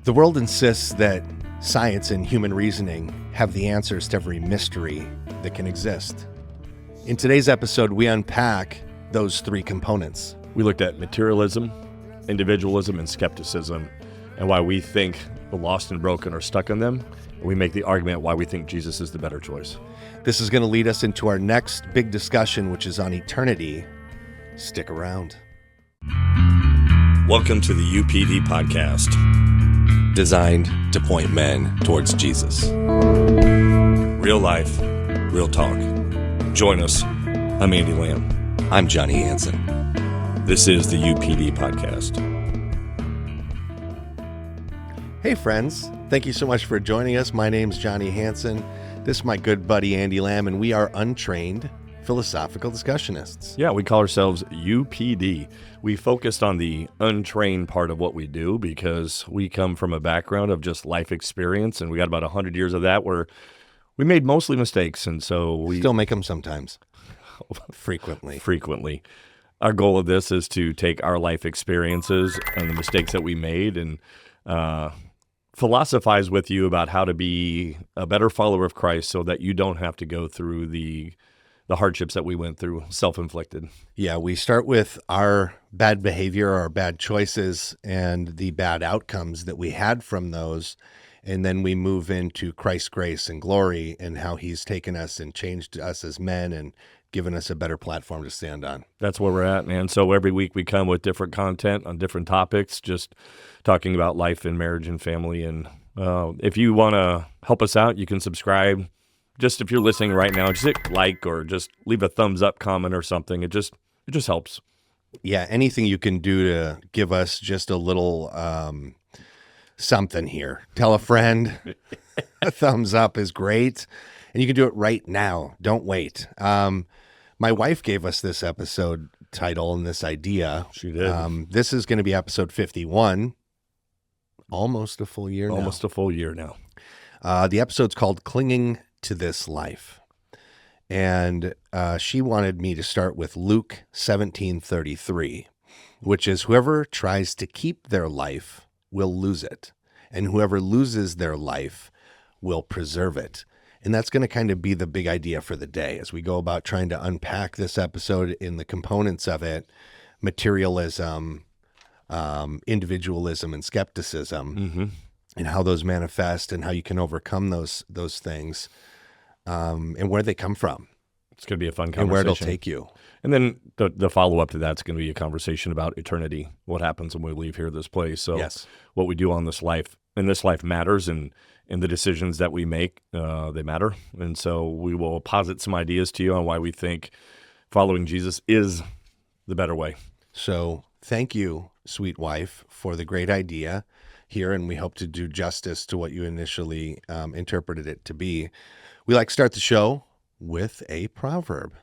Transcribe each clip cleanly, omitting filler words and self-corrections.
The world insists that science and human reasoning have the answers to every mystery that can exist. In today's episode, we unpack those three components. We looked at materialism, individualism, and skepticism, and why we think the lost and broken are stuck in them. And we make the argument why we think Jesus is the better choice. This is going to lead us into our next big discussion, which is on eternity. Stick around. Welcome to the UPD Podcast, Designed to point men towards Jesus. real life, real talk. Join us. I'm Andy Lamb. I'm Jonny Hanson. This is the UPD Podcast. Hey friends, thank you so much for joining us. My name's Jonny Hanson. This is my good buddy Andy Lamb, and we are untrained philosophical discussionists. Yeah, we call ourselves UPD. We focused on the untrained part of what we do because we come from a background of just life experience, and we got about 100 years of that where we made mostly mistakes, and so we still make them sometimes. Frequently. Our goal of this is to take our life experiences and the mistakes that we made and philosophize with you about how to be a better follower of Christ so that you don't have to go through the hardships that we went through, self-inflicted. Yeah, we start with our bad behavior, our bad choices, and the bad outcomes that we had from those. And then we move into Christ's grace and glory and how he's taken us and changed us as men and given us a better platform to stand on. That's where we're at, man. So every week we come with different content on different topics, just talking about life and marriage and family. And if you want to help us out, you can subscribe. Just if you're listening right now, just hit like or just leave a thumbs up comment or something. It just helps. Yeah, anything you can do to give us just a little something here. Tell a friend. A thumbs up is great. And you can do it right now. Don't wait. My wife gave us this episode title and this idea. She did. This is going to be episode 51. Almost a full year now. Almost a full year now. The episode's called Clinging to This Life. And she wanted me to start with Luke 17:33, which is whoever tries to keep their life will lose it, and whoever loses their life will preserve it. And that's going to kind of be the big idea for the day as we go about trying to unpack this episode in the components of it: materialism, individualism, and skepticism, and how those manifest and how you can overcome those things, and where they come from. It's going to be a fun conversation. And where it'll take you. And then the follow-up to that's going to be a conversation about eternity, what happens when we leave here, this place. So yes, what we do on this life, and this life matters, and the decisions that we make, they matter. And so we will posit some ideas to you on why we think following Jesus is the better way. So thank you, sweet wife, for the great idea here, and we hope to do justice to what you initially interpreted it to be. We like to start the show with a proverb.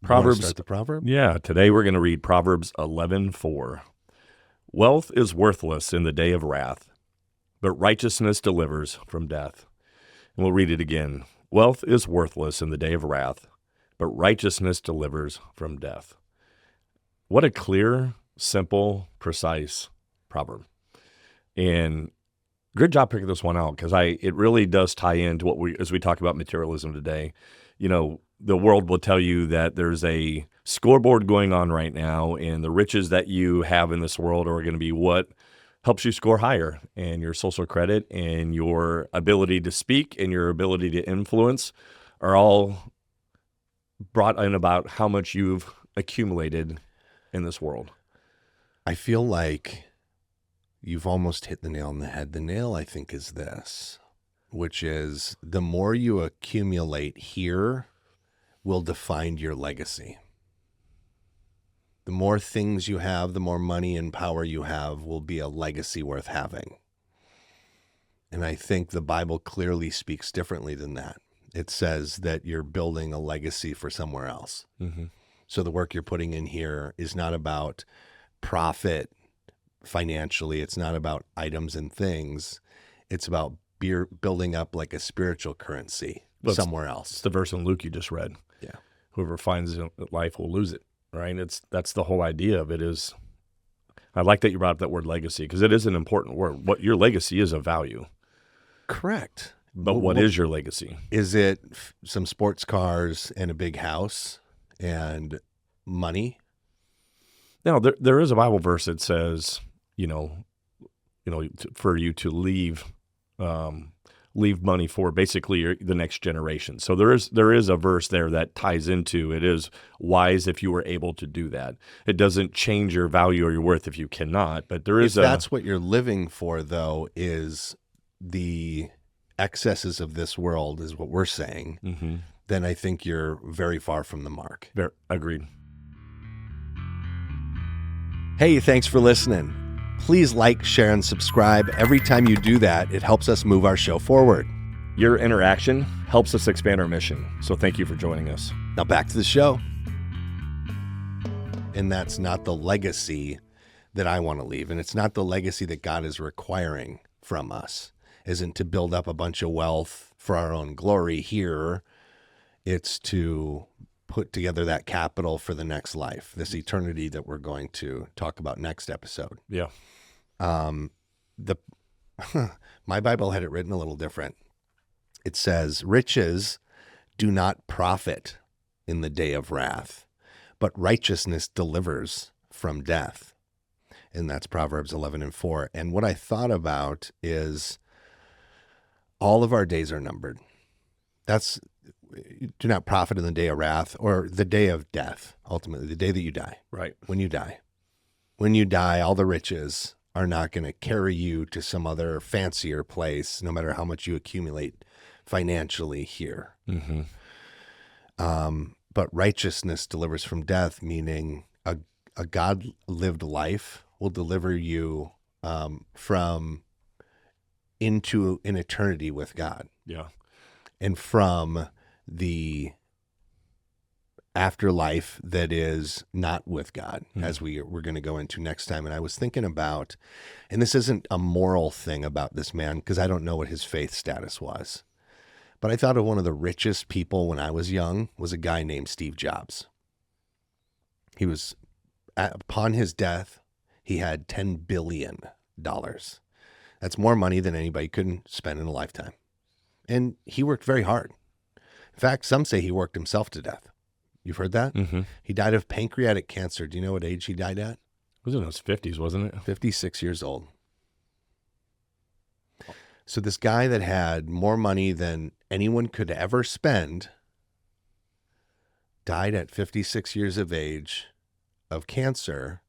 Proverbs. Start the proverb? Yeah, today we're going to read Proverbs 11:4. Wealth is worthless in the day of wrath, but righteousness delivers from death. And we'll read it again. Wealth is worthless in the day of wrath, but righteousness delivers from death. What a clear, simple, precise proverb. And good job picking this one out, because it really does tie into what as we talk about materialism today. You know, the world will tell you that there's a scoreboard going on right now, and the riches that you have in this world are going to be what helps you score higher, and your social credit and your ability to speak and your ability to influence are all brought in about how much you've accumulated in this world. I feel like you've almost hit the nail on the head. The nail, I think, is this, which is the more you accumulate here will define your legacy. The more things you have, the more money and power you have will be a legacy worth having. And I think the Bible clearly speaks differently than that. It says that you're building a legacy for somewhere else. Mm-hmm. So the work you're putting in here is not about profit financially. It's not about items and things. It's about building up like a spiritual currency somewhere else. It's the verse in Luke you just read. Yeah. Whoever finds life will lose it, right? That's the whole idea of it is, I like that you brought up that word legacy because it is an important word. What your legacy is a value. Correct. But what is your legacy? Is it some sports cars and a big house and money? Now, there is a Bible verse that says, for you to leave money for basically the next generation. So there is a verse there that ties into it is wise if you were able to do that. It doesn't change your value or your worth if you cannot, but there is if that's what you're living for, though, is the excesses of this world is what we're saying, then I think you're very far from the mark. Agreed. Hey, thanks for listening. Please like, share, and subscribe. Every time you do that, it helps us move our show forward. Your interaction helps us expand our mission, so thank you for joining us. Now back to the show. And that's not the legacy that I want to leave, and it's not the legacy that God is requiring from us. Isn't to build up a bunch of wealth for our own glory here. It's to put together that capital for the next life, this eternity that we're going to talk about next episode. Yeah. My Bible had it written a little different. It says, riches do not profit in the day of wrath, but righteousness delivers from death. And that's Proverbs 11:4. And what I thought about is all of our days are numbered. Do not profit in the day of wrath or the day of death, ultimately, the day that you die. Right. When you die. When you die, all the riches are not going to carry you to some other fancier place, no matter how much you accumulate financially here. But righteousness delivers from death, meaning a God-lived life will deliver you from into an eternity with God. Yeah. And from the afterlife that is not with God, as we're going to go into next time. And I was thinking about, and this isn't a moral thing about this man, because I don't know what his faith status was, but I thought of one of the richest people when I was young was a guy named Steve Jobs. He was, upon his death, he had $10 billion. That's more money than anybody could spend in a lifetime. And he worked very hard. In fact, some say he worked himself to death. You've heard that? He died of pancreatic cancer. Do you know what age he died at? It was in his 50s, wasn't it? 56 years old. So this guy that had more money than anyone could ever spend died at 56 years of age of cancer,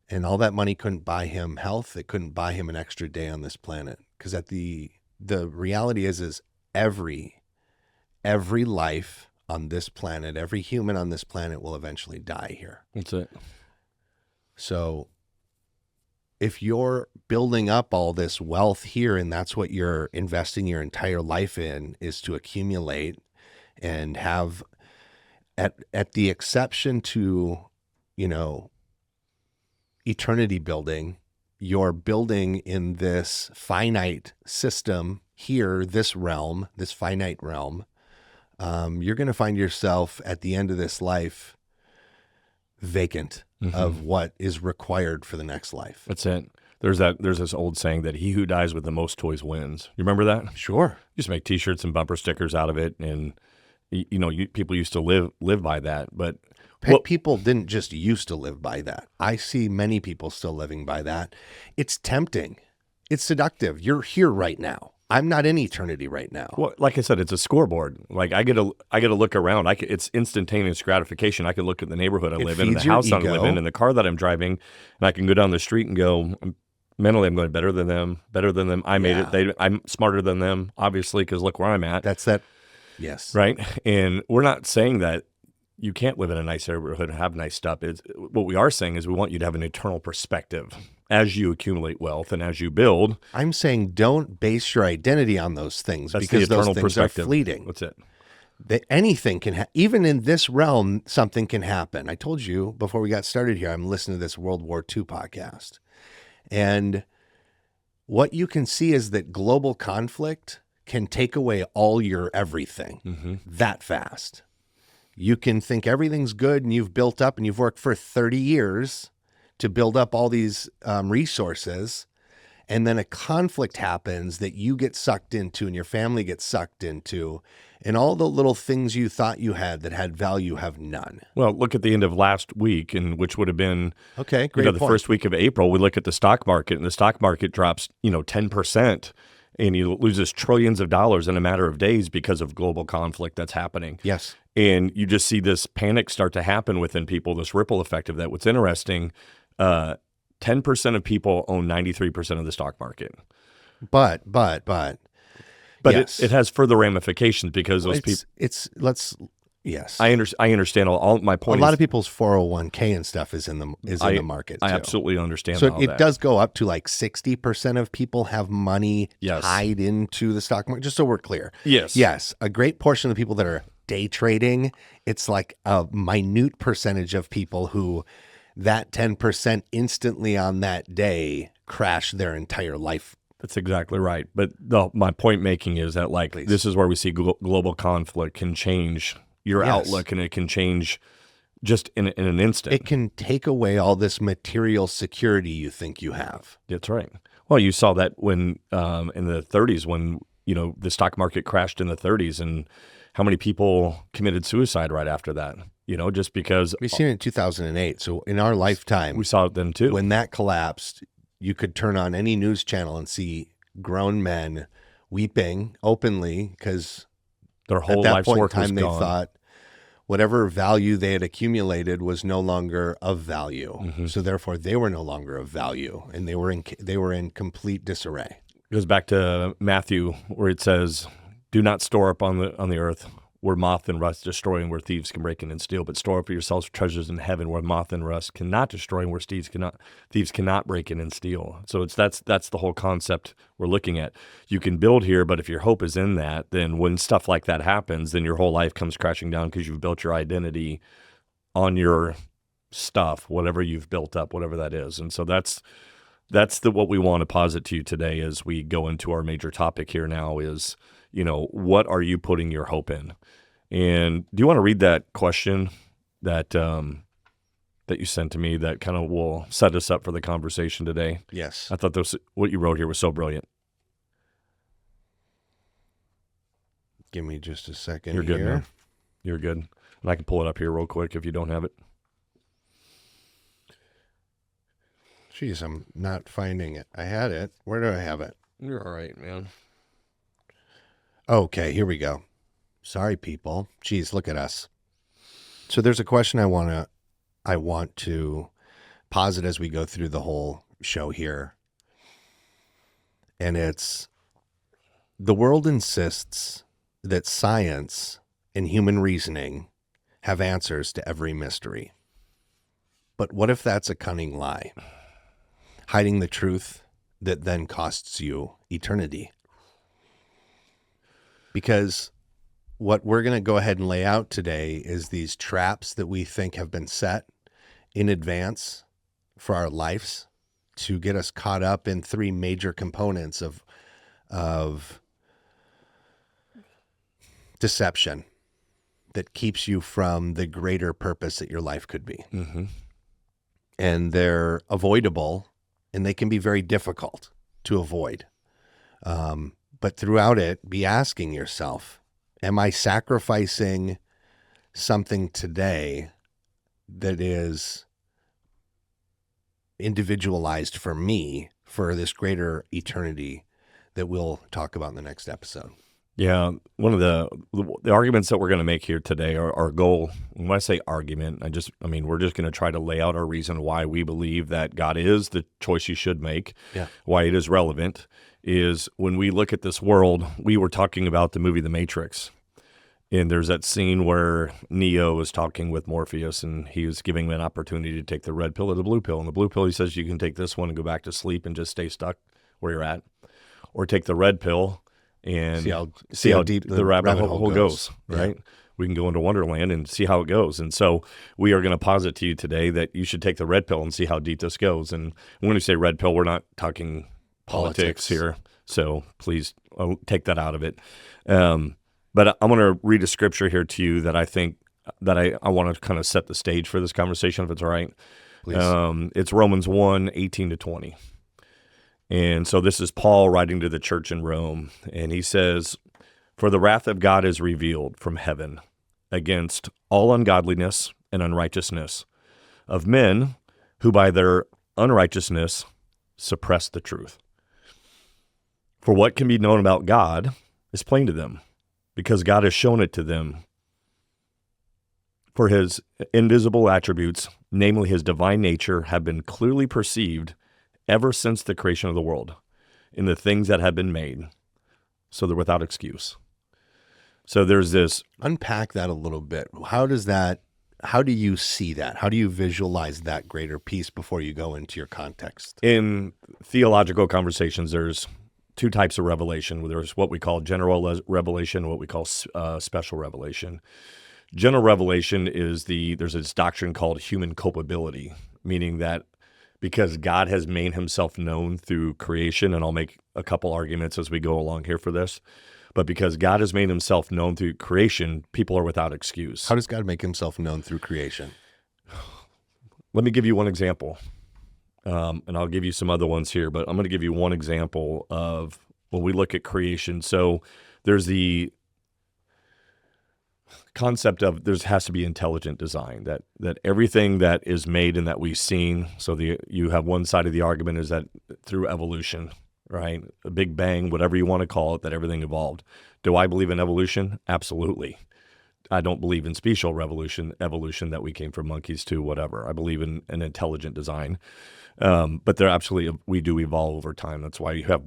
and all that money couldn't buy him health. It couldn't buy him an extra day on this planet. Because the reality is every life on this planet, every human on this planet will eventually die here. That's it. So if you're building up all this wealth here and that's what you're investing your entire life in, is to accumulate and have, at the exception to, eternity building, you're building in this finite system here, this realm, this finite realm. You're going to find yourself at the end of this life vacant of what is required for the next life. That's it. There's this old saying that he who dies with the most toys wins. You remember that? Sure. Used to make T-shirts and bumper stickers out of it, and people used to live by that. But people didn't just used to live by that. I see many people still living by that. It's tempting. It's seductive. You're here right now. I'm not in eternity right now. Well, like I said, it's a scoreboard. Like I get to look around. It's instantaneous gratification. I can look at the neighborhood I live in, and the house I live in, and the car that I'm driving, and I can go down the street and go, mentally, I'm going better than them. I made it. I'm smarter than them, obviously, because look where I'm at. That's that. Yes. Right. And we're not saying that you can't live in a nice neighborhood and have nice stuff. What we are saying is we want you to have an eternal perspective as you accumulate wealth and as you build. I'm saying don't base your identity on those things, because those things are fleeting. That's it. Anything can even in this realm, something can happen. I told you before we got started here, I'm listening to this World War II podcast. And what you can see is that global conflict can take away all your everything that fast. You can think everything's good and you've built up and you've worked for 30 years to build up all these resources. And then a conflict happens that you get sucked into and your family gets sucked into. And all the little things you thought you had that had value have none. Well, look at the end of last week, and which would have been okay, great the first week of April. We look at the stock market, and the stock market drops 10%, and he loses trillions of dollars in a matter of days because of global conflict that's happening. Yes. And you just see this panic start to happen within people, this ripple effect of that. What's interesting, 10% of people own 93% of the stock market. But yes. it has further ramifications because those people. Yes. I understand all my point. A lot of people's 401k and stuff is in the market too. I absolutely understand. So it does go up to like 60% of people have money Yes. tied into the stock market. Just so we're clear. Yes. Yes. A great portion of the people that are day trading, it's like a minute percentage of people who that 10% instantly on that day crash their entire life. That's exactly right. But my point making is that this is where we see global conflict can change your outlook, and it can change just in an instant. It can take away all this material security you think you have. That's right. Well, you saw that when in the 30s when the stock market crashed in the 30s, and how many people committed suicide right after that. Just because we've seen it in 2008. So in our lifetime, we saw it then too. When that collapsed, you could turn on any news channel and see grown men weeping openly because their whole at that life's point work in time was they gone. thought whatever value they had accumulated was no longer of value. Mm-hmm. So therefore, they were no longer of value, and they were in complete disarray. It goes back to Matthew, where it says, "Do not store up on the earth, where moth and rust destroy, and where thieves can break in and steal, but store up for yourselves treasures in heaven, where moth and rust cannot destroy, and where thieves cannot break in and steal." So that's the whole concept we're looking at. You can build here, but if your hope is in that, then when stuff like that happens, then your whole life comes crashing down because you've built your identity on your stuff, whatever you've built up, whatever that is. And so that's what we want to posit to you today as we go into our major topic here now is, what are you putting your hope in? And do you want to read that question that that you sent to me that kind of will set us up for the conversation today? Yes. I thought what you wrote here was so brilliant. Give me just a second. You're good, here. man. You're good. And I can pull it up here real quick if you don't have it. Jeez, I'm not finding it. I had it. Where do I have it? You're all right, man. Okay, here we go. Sorry, people. Jeez, look at us. So there's a question I want to posit as we go through the whole show here. And it's, the world insists that science and human reasoning have answers to every mystery. But what if that's a cunning lie, hiding the truth that then costs you eternity? Because what we're going to go ahead and lay out today is these traps that we think have been set in advance for our lives to get us caught up in three major components of deception that keeps you from the greater purpose that your life could be. Mm-hmm. And they're avoidable, and they can be very difficult to avoid. But throughout it, be asking yourself, am I sacrificing something today that is individualized for me for this greater eternity that we'll talk about in the next episode? Yeah, one of the arguments that we're going to make here today, our goal, when I say argument, we're just going to try to lay out our reason why we believe that God is the choice you should make, why it is relevant, is when we look at this world, we were talking about the movie The Matrix, and there's that scene where Neo is talking with Morpheus, and he was giving him an opportunity to take the red pill or the blue pill. And the blue pill, he says, you can take this one and go back to sleep and just stay stuck where you're at, or take the red pill and see how deep the rabbit hole goes, right? Yeah. We can go into Wonderland and see how it goes. And so we are going to posit to you today that you should take the red pill and see how deep this goes. And when we say red pill, we're not talking politics here. So please take that out of it. But I'm going to read a scripture here to you that I think that I want to kind of set the stage for this conversation, if it's all right. Please. It's Romans 1:18-20. And so this is Paul writing to the church in Rome, and he says, "For the wrath of God is revealed from heaven against all ungodliness and unrighteousness of men who by their unrighteousness suppress the truth. For what can be known about God is plain to them, because God has shown it to them. For his invisible attributes, namely his divine nature, have been clearly perceived ever since the creation of the world in the things that have been made, so they're without excuse." So there's this. Unpack that a little bit. How do you see that? How do you visualize that greater piece before you go into your context? In theological conversations, there's two types of revelation. There's what we call general revelation and what we call special revelation. General revelation is there's this doctrine called human culpability, meaning that because God has made himself known through creation, and I'll make a couple arguments as we go along here for this, but because God has made himself known through creation, people are without excuse. How does God make himself known through creation? Let me give you one example, and I'll give you some other ones here, but I'm going to give you one example of when we look at creation. So there's the concept of there has to be intelligent design, that everything that is made and that we've seen, so you have one side of the argument is that through evolution, right? A big bang, whatever you want to call it, that everything evolved. Do I believe in evolution? Absolutely. I don't believe in special evolution, that we came from monkeys to whatever. I believe in an intelligent design. But we do evolve over time. That's why you have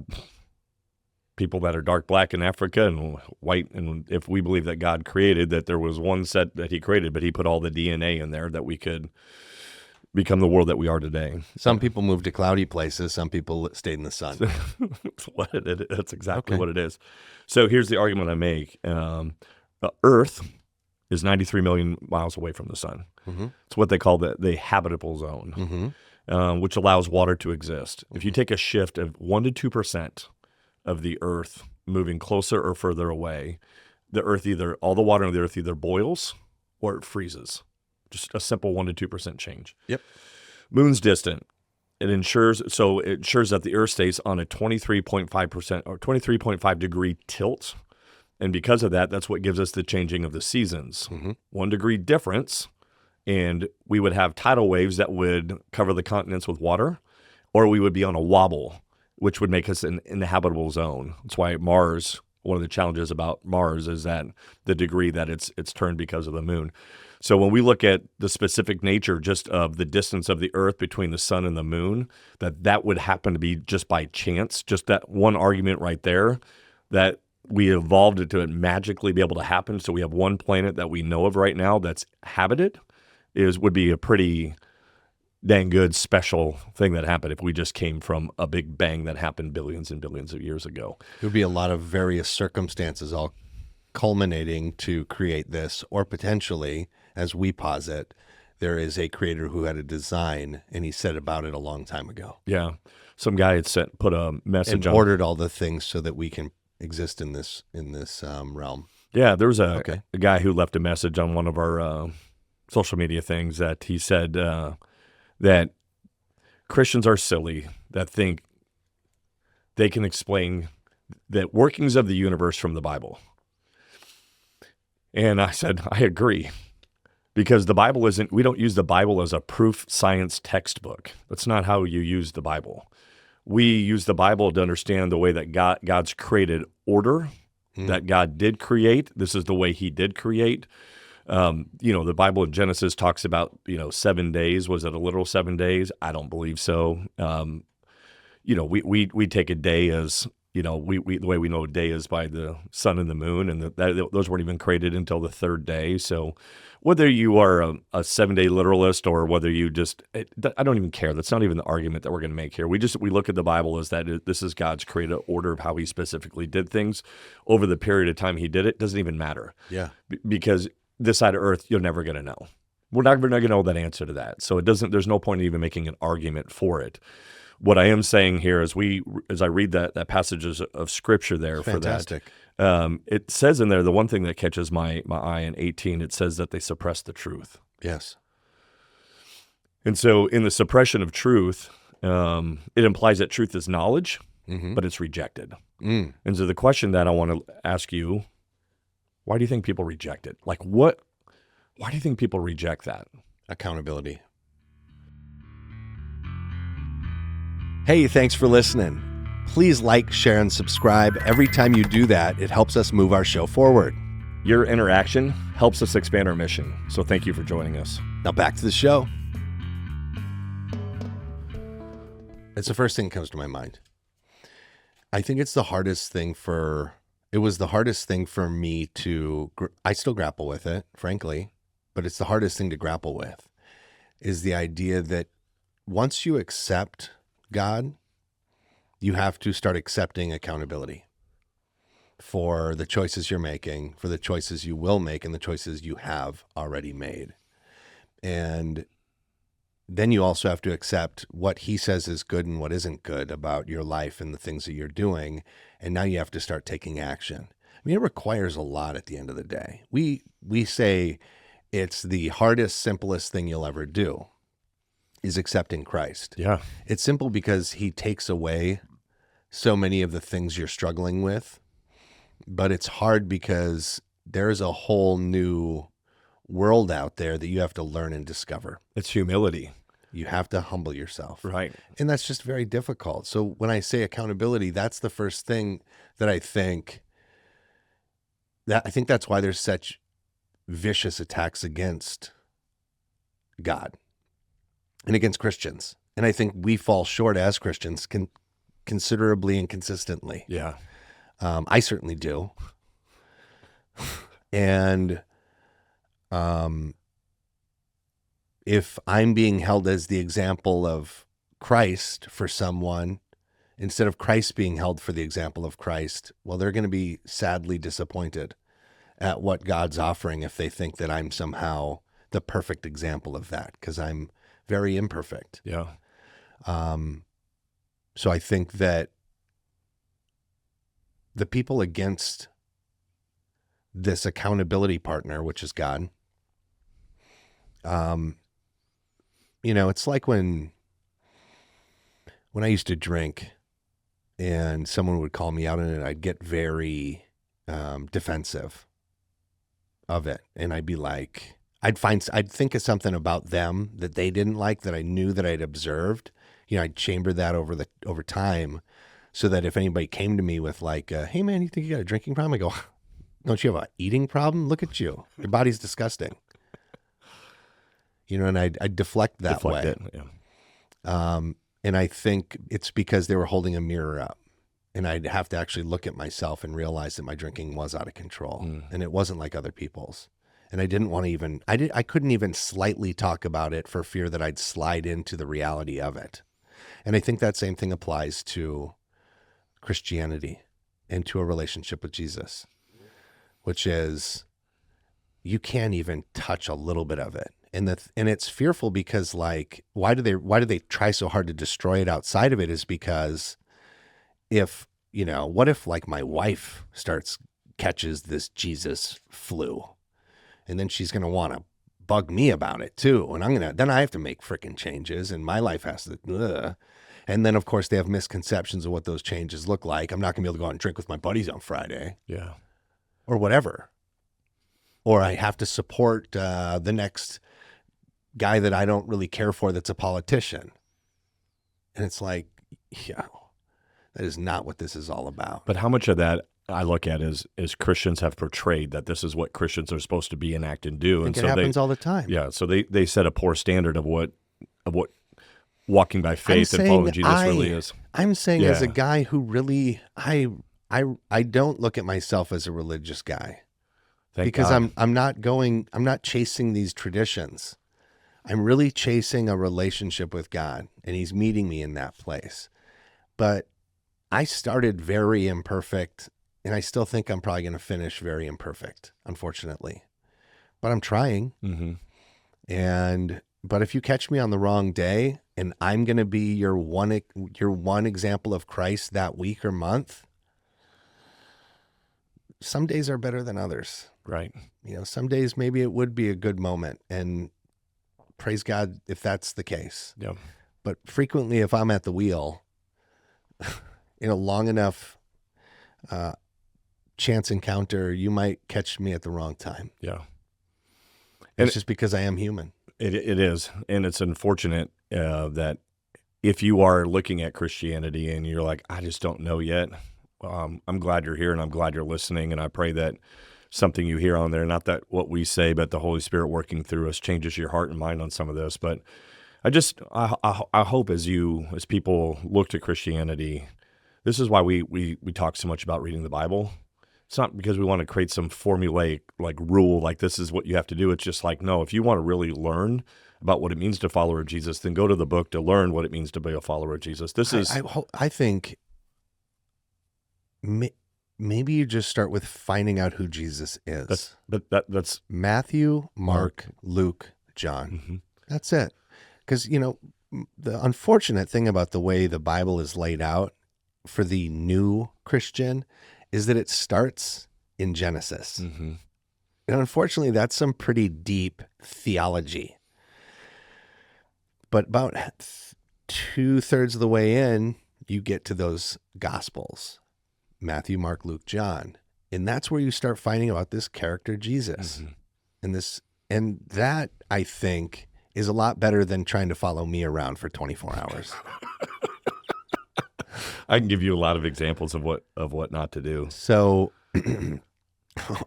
people that are dark black in Africa and white. And if we believe that God created, that there was one set that he created, but he put all the DNA in there that we could become the world that we are today. Some people moved to cloudy places. Some people stayed in the sun. That's exactly what it is. So here's the argument I make. Earth is 93 million miles away from the sun. Mm-hmm. It's what they call the habitable zone, which allows water to exist. If you take a shift of 1% to 2% of the Earth moving closer or further away, all the water on the Earth either boils or it freezes. Just a simple 1% to 2% change. Yep. Moon's distant. It ensures that the Earth stays on a 23.5% or 23.5 degree tilt. And because of that, that's what gives us the changing of the seasons. 1 degree difference, and we would have tidal waves that would cover the continents with water, or we would be on a wobble, which would make us an inhabitable zone. That's why Mars, one of the challenges about Mars is that the degree that it's turned because of the moon. So when we look at the specific nature just of the distance of the Earth between the sun and the moon, that would happen to be just by chance, just that one argument right there, that we evolved it to magically be able to happen. So we have one planet that we know of right now that's habited, would be a pretty dang good special thing that happened if we just came from a big bang that happened billions and billions of years ago. There would be a lot of various circumstances all culminating to create this, or potentially, as we posit, there is a creator who had a design and he said about it a long time ago. Yeah. Some guy had put a message and ordered all the things so that we can exist in this realm. Yeah, there was a guy who left a message on one of our social media things that he said that Christians are silly that think they can explain the workings of the universe from the Bible. And I said, I agree, because the Bible we don't use the Bible as a proof science textbook. That's not how you use the Bible. We use the Bible to understand the way that God's created order, that God did create. This is the way he did create. The Bible in Genesis talks about, 7 days. Was it a literal 7 days? I don't believe so. We take a day as, the way we know a day is by the sun and the moon, and those weren't even created until the third day. So whether you are a 7-day literalist or whether you I don't even care. That's not even the argument that we're going to make here. We look at the Bible as that this is God's created order of how he specifically did things over the period of time he did it. Doesn't even matter. Yeah. Because this side of Earth, you're never going to know. We're not going to know that answer to that. So there's no point in even making an argument for it. What I am saying here is as I read that passages of scripture there Fantastic. For that, it says in there, the one thing that catches my eye in 18, it says that they suppress the truth. Yes. And so in the suppression of truth, it implies that truth is knowledge, but it's rejected. And so the question that I want to ask you, why do you think people reject it? Like why do you think people reject that? Accountability. Hey, thanks for listening. Please like, share, and subscribe. Every time you do that, it helps us move our show forward. Your interaction helps us expand our mission. So thank you for joining us. Now back to the show. It's the first thing that comes to my mind. I think it's the hardest thing it was the hardest thing for me I still grapple with it, frankly, but it's the hardest thing to grapple with is the idea that once you accept God, you have to start accepting accountability for the choices you're making, for the choices you will make, and the choices you have already made. And then you also have to accept what he says is good and what isn't good about your life and the things that you're doing. And now you have to start taking action. I mean, it requires a lot at the end of the day. We say it's the hardest, simplest thing you'll ever do is accepting Christ. Yeah. It's simple because he takes away so many of the things you're struggling with, but it's hard because there's a whole new world out there that you have to learn and discover. It's humility. You have to humble yourself. Right. And that's just very difficult. So when I say accountability, that's the first thing that I think that's why there's such vicious attacks against God and against Christians. And I think we fall short as Christians considerably and consistently. Yeah. I certainly do. And if I'm being held as the example of Christ for someone, instead of Christ being held for the example of Christ, well, they're going to be sadly disappointed at what God's offering if they think that I'm somehow the perfect example of that, because I'm very imperfect. Yeah. So I think that the people against this accountability partner, which is God, it's like when I used to drink and someone would call me out on it, I'd get very defensive of it. And I'd be like, I'd think of something about them that they didn't like that I knew that I'd observed. I'd chamber that over time so that if anybody came to me with like, hey man, you think you got a drinking problem? I go, don't you have an eating problem? Look at you. Your body's disgusting. And I'd deflect that way. It, yeah. And I think it's because they were holding a mirror up. And I'd have to actually look at myself and realize that my drinking was out of control. And it wasn't like other people's. And I didn't want to I couldn't even slightly talk about it for fear that I'd slide into the reality of it. And I think that same thing applies to Christianity and to a relationship with Jesus, which is you can't even touch a little bit of it. And it's fearful because like, why do they try so hard to destroy it outside of it is because what if like my wife catches this Jesus flu and then she's going to want to bug me about it too. And then I have to make freaking changes and my life has to, And then of course they have misconceptions of what those changes look like. I'm not gonna be able to go out and drink with my buddies on Friday. Yeah. Or whatever. Or I have to support the next guy that I don't really care for that's a politician. And it's like, yeah, that is not what this is all about. But how much of that I look at is Christians have portrayed that this is what Christians are supposed to be and act and do. I think it happens all the time. Yeah. So they set a poor standard of what walking by faith and following Jesus really is. I'm saying as a guy who really, I don't look at myself as a religious guy. Because God. I'm not chasing these traditions. I'm really chasing a relationship with God, and he's meeting me in that place. But I started very imperfect, and I still think I'm probably going to finish very imperfect, unfortunately. But I'm trying. Mm-hmm. But if you catch me on the wrong day, and I'm going to be your one example of Christ that week or month, some days are better than others. Right. Some days maybe it would be a good moment. praise God if that's the case. Yeah. But frequently, if I'm at the wheel, in a long enough chance encounter, you might catch me at the wrong time. Yeah. It's just because I am human. It is. And it's unfortunate that if you are looking at Christianity and you're like, I just don't know yet, I'm glad you're here and I'm glad you're listening. And I pray that something you hear on there, not that what we say, but the Holy Spirit working through us changes your heart and mind on some of this. But I hope as people look to Christianity, this is why we talk so much about reading the Bible. It's not because we want to create some formulaic rule, like this is what you have to do. It's just like, no, if you want to really learn about what it means to follow Jesus, then go to the book to learn what it means to be a follower of Jesus. I think maybe you just start with finding out who Jesus is. That's Matthew, Mark, Luke, John. Mm-hmm. That's it. Because, the unfortunate thing about the way the Bible is laid out for the new Christian is that it starts in Genesis. Mm-hmm. And unfortunately, that's some pretty deep theology. But about 2/3 of the way in, you get to those Gospels, Matthew, Mark, Luke, John. And that's where you start finding about this character, Jesus. Mm-hmm. And that, I think, is a lot better than trying to follow me around for 24 hours. I can give you a lot of examples of what not to do. So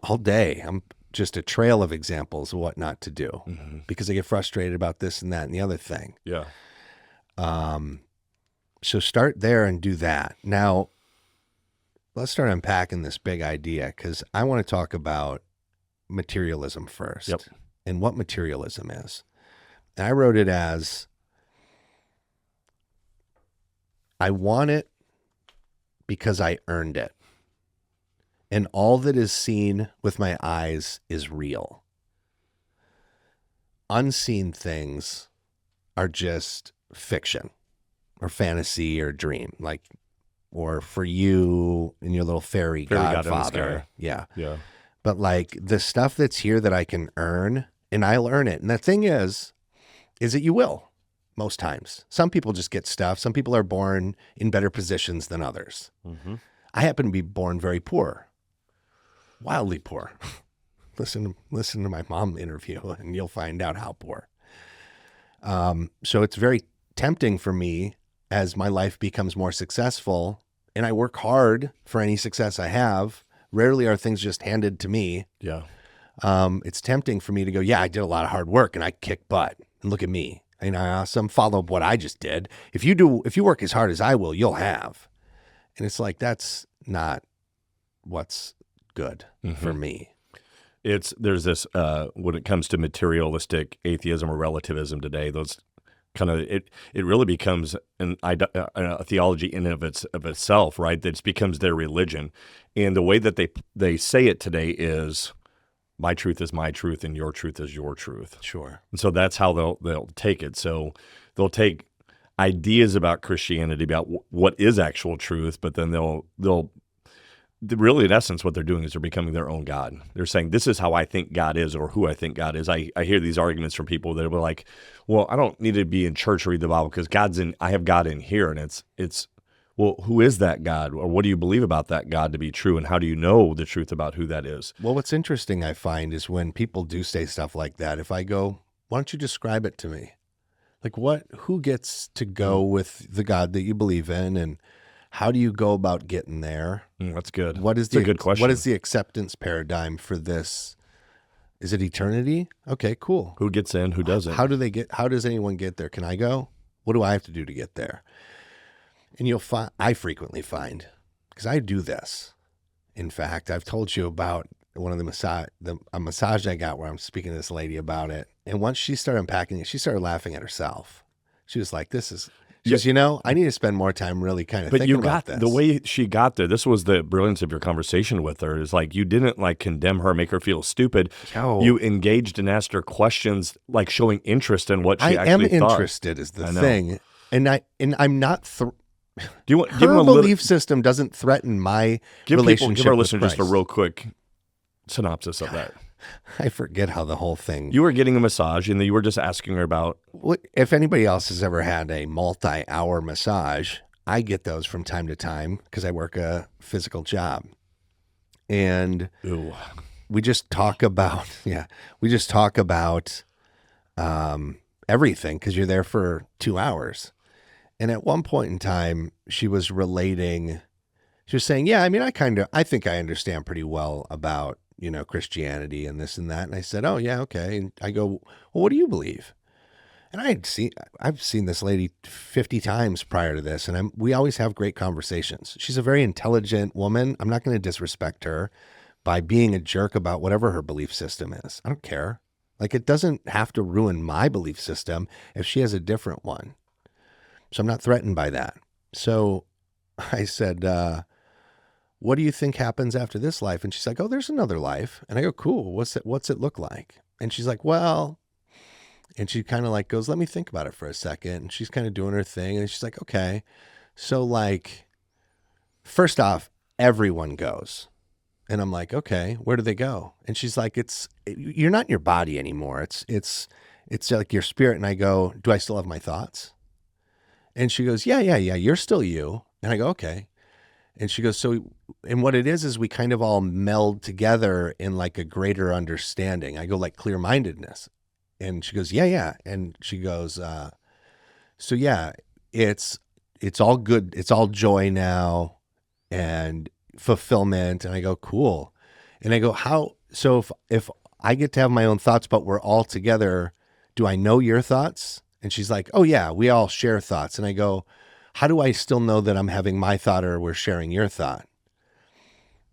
all day, I'm just a trail of examples of what not to do because I get frustrated about this and that and the other thing. Yeah. So start there and do that. Now, let's start unpacking this big idea because I want to talk about materialism first. Yep. And what materialism is. And I wrote it as, I want it because I earned it. And all that is seen with my eyes is real. Unseen things are just fiction or fantasy or dream, or for you and your little fairy godfather. Yeah. Yeah. But the stuff that's here that I can earn, and I'll earn it. And the thing is that you will most times. Some people just get stuff. Some people are born in better positions than others. Mm-hmm. I happen to be born very poor, wildly poor. Listen to my mom interview and you'll find out how poor. So it's very tempting for me as my life becomes more successful and I work hard for any success I have. Rarely are things just handed to me. Yeah. It's tempting for me to go, yeah, I did a lot of hard work and I kick butt and look at me. And some follow what I just did. If you work as hard as I will, you'll have. And it's like, that's not what's good for me. There's this, when it comes to materialistic atheism or relativism today, those kind of, it really becomes a theology in and of itself, right? That becomes their religion. And the way that they say it today is, my truth is my truth and your truth is your truth. Sure. And so that's how they'll take it. So they'll take ideas about Christianity, about what is actual truth, but then they'll really, in essence, what they're doing is they're becoming their own God. They're saying, this is how I think God is or who I think God is. I hear these arguments from people that are like, well, I don't need to be in church or read the Bible because I have God in here. And it's well, who is that God? Or what do you believe about that God to be true? And how do you know the truth about who that is? Well, what's interesting, I find, is when people do say stuff like that, if I go, why don't you describe it to me? Who gets to go with the God that you believe in, and how do you go about getting there? That's good. That's a good question. What is the acceptance paradigm for this? Is it eternity? Okay, cool. Who gets in? Who doesn't? How does anyone get there? Can I go? What do I have to do to get there? And I frequently find, because I do this. In fact, I've told you about one of a massage I got where I'm speaking to this lady about it. And once she started unpacking it, she started laughing at herself. She was like, she goes, I need to spend more time really kind of thinking about this. The way she got there, this was the brilliance of your conversation with her, is you didn't condemn her, make her feel stupid. Yo. You engaged and asked her questions, showing interest in what she actually thought. I am interested is the thing. And I'm not... Do you want? Her belief system doesn't threaten my relationship. Give our listener with just a real quick synopsis of that. I forget how the whole thing. You were getting a massage, and you were just asking her about. If anybody else has ever had a multi-hour massage, I get those from time to time because I work a physical job. And Ooh. we just talk about, everything because you're there for 2 hours. And at one point in time, she was saying, yeah, I mean, I think I understand pretty well about, Christianity and this and that. And I said, oh yeah, okay. And I go, well, what do you believe? And I've seen this lady 50 times prior to this, and we always have great conversations. She's a very intelligent woman. I'm not going to disrespect her by being a jerk about whatever her belief system is. I don't care. Like, it doesn't have to ruin my belief system if she has a different one. So I'm not threatened by that. So I said, what do you think happens after this life? And she's like, oh, there's another life. And I go, cool. What's it look like? And she's like, well, and she kind of like goes, let me think about it for a second. And she's kind of doing her thing. And she's like, okay. So like, first off, everyone goes. And I'm like, okay, where do they go? And she's like, you're not in your body anymore. It's like your spirit. And I go, do I still have my thoughts? And she goes, yeah. You're still you. And I go, okay. And she goes, and what it is we kind of all meld together in like a greater understanding. I go, like clear-mindedness. And she goes, yeah. And she goes, so yeah, it's all good. It's all joy now and fulfillment. And I go, cool. And I go, how, so if I get to have my own thoughts, but we're all together, do I know your thoughts? And she's like, oh yeah, we all share thoughts. And I go, how do I still know that I'm having my thought or we're sharing your thought?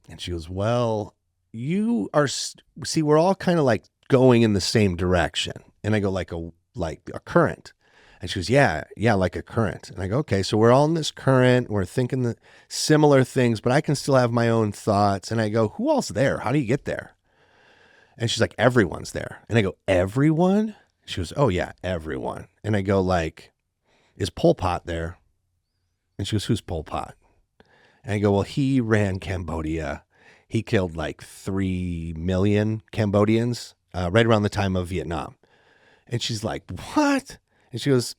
And she goes, well, we're all kind of like going in the same direction. And I go, like a current. And she goes, yeah, like a current. And I go, okay, so we're all in this current. We're thinking the similar things, but I can still have my own thoughts. And I go, who else there? How do you get there? And she's like, everyone's there. And I go, everyone? She goes, oh yeah, everyone. And I go, like, is Pol Pot there? And she goes, who's Pol Pot? And I go, well, he ran Cambodia. He killed like 3 million Cambodians right around the time of Vietnam. And she's like, what? And she goes,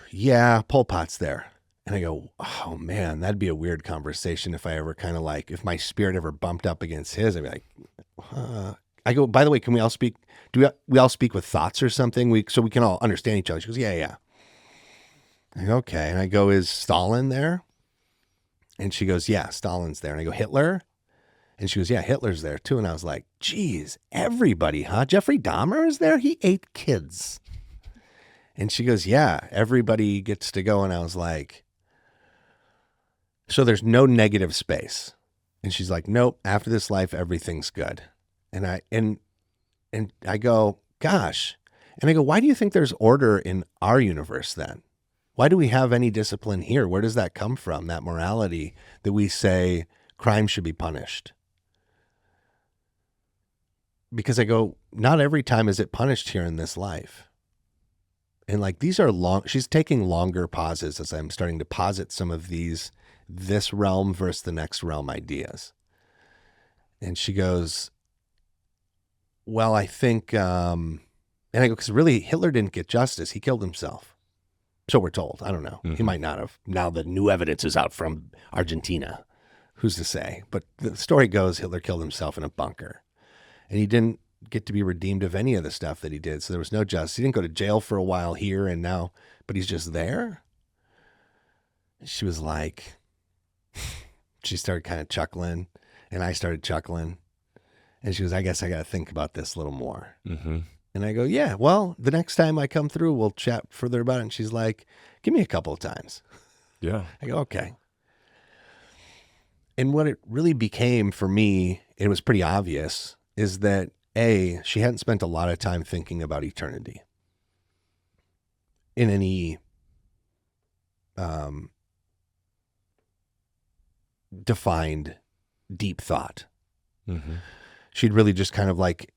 yeah, Pol Pot's there. And I go, oh man, that'd be a weird conversation if I ever kind of like, if my spirit ever bumped up against his, I'd be like, I go, by the way, can we all speak? We all speak with thoughts or something? So we can all understand each other. She goes, yeah. I go, okay. And I go, is Stalin there? And she goes, yeah, Stalin's there. And I go, Hitler? And she goes, yeah, Hitler's there too. And I was like, geez, everybody, huh? Jeffrey Dahmer is there? He ate kids. And she goes, yeah, everybody gets to go. And I was like, so there's no negative space. And she's like, nope, after this life, everything's good. And I go, gosh. And I go, why do you think there's order in our universe then? Why do we have any discipline here? Where does that come from, that morality that we say crime should be punished? Because I go, not every time is it punished here in this life. And like, these are she's taking longer pauses as I'm starting to posit some of this realm versus the next realm ideas. And she goes, well, I think, and I go, because really Hitler didn't get justice. He killed himself. So we're told. I don't know. Mm-hmm. He might not have. Now the new evidence is out from Argentina. Who's to say? But the story goes Hitler killed himself in a bunker. And he didn't get to be redeemed of any of the stuff that he did. So there was no justice. He didn't go to jail for a while here and now, but he's just there. She was like, she started kind of chuckling and I started chuckling. And she goes, I guess I got to think about this a little more. Mm-hmm. And I go, yeah, well, the next time I come through, we'll chat further about it. And she's like, give me a couple of times. Yeah. I go, okay. And what it really became for me, it was pretty obvious, is that A, she hadn't spent a lot of time thinking about eternity in any defined deep thought. Mm-hmm. She'd really just kind of like,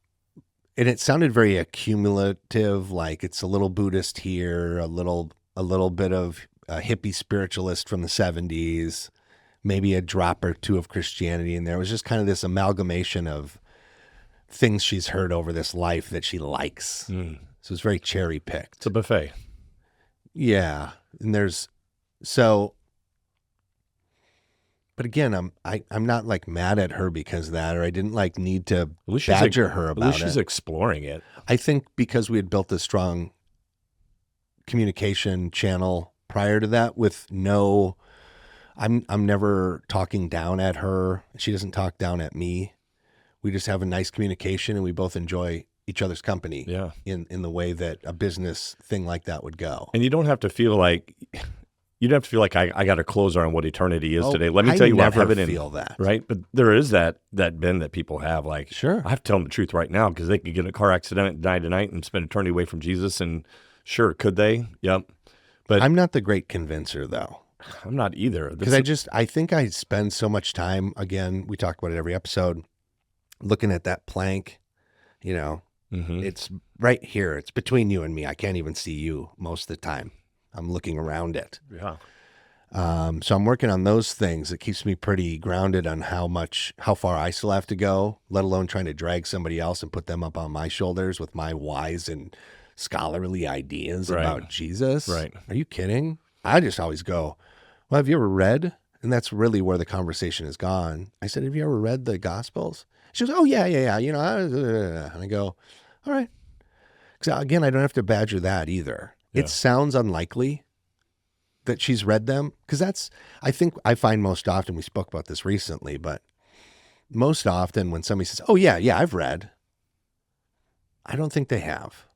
and it sounded very accumulative, like it's a little Buddhist here, a little bit of a hippie spiritualist from the 70s, maybe a drop or two of Christianity in there. It was just kind of this amalgamation of things she's heard over this life that she likes. So it's very cherry picked. It's a buffet. Yeah. And but again, I'm not like mad at her because of that, or I didn't like need to badger her about it. At least she's exploring it. I think because we had built a strong communication channel prior to that with I'm never talking down at her. She doesn't talk down at me. We just have a nice communication and we both enjoy each other's company in the way that a business thing like that would go. And you don't have to feel like I got to close on what eternity is today. Let me tell you what heaven is. I never feel that. Right? But there is that bend that people have. Like, sure, I have to tell them the truth right now because they could get in a car accident and die tonight and spend eternity away from Jesus. And sure, could they? Yep. But I'm not the great convincer, though. I'm not either. Because I think I spend so much time, again, we talk about it every episode, looking at that plank, it's right here. It's between you and me. I can't even see you most of the time. I'm looking around it. Yeah. So I'm working on those things. It keeps me pretty grounded on how far I still have to go, let alone trying to drag somebody else and put them up on my shoulders with my wise and scholarly ideas about Jesus. Right. Are you kidding? I just always go, well, have you ever read? And that's really where the conversation has gone. I said, have you ever read the Gospels? She goes, oh, yeah. And I go, all right. Because again, I don't have to badger that either. Yeah. It sounds unlikely that she's read them because I think I find most often, we spoke about this recently, but most often when somebody says, oh, yeah, I've read, I don't think they have.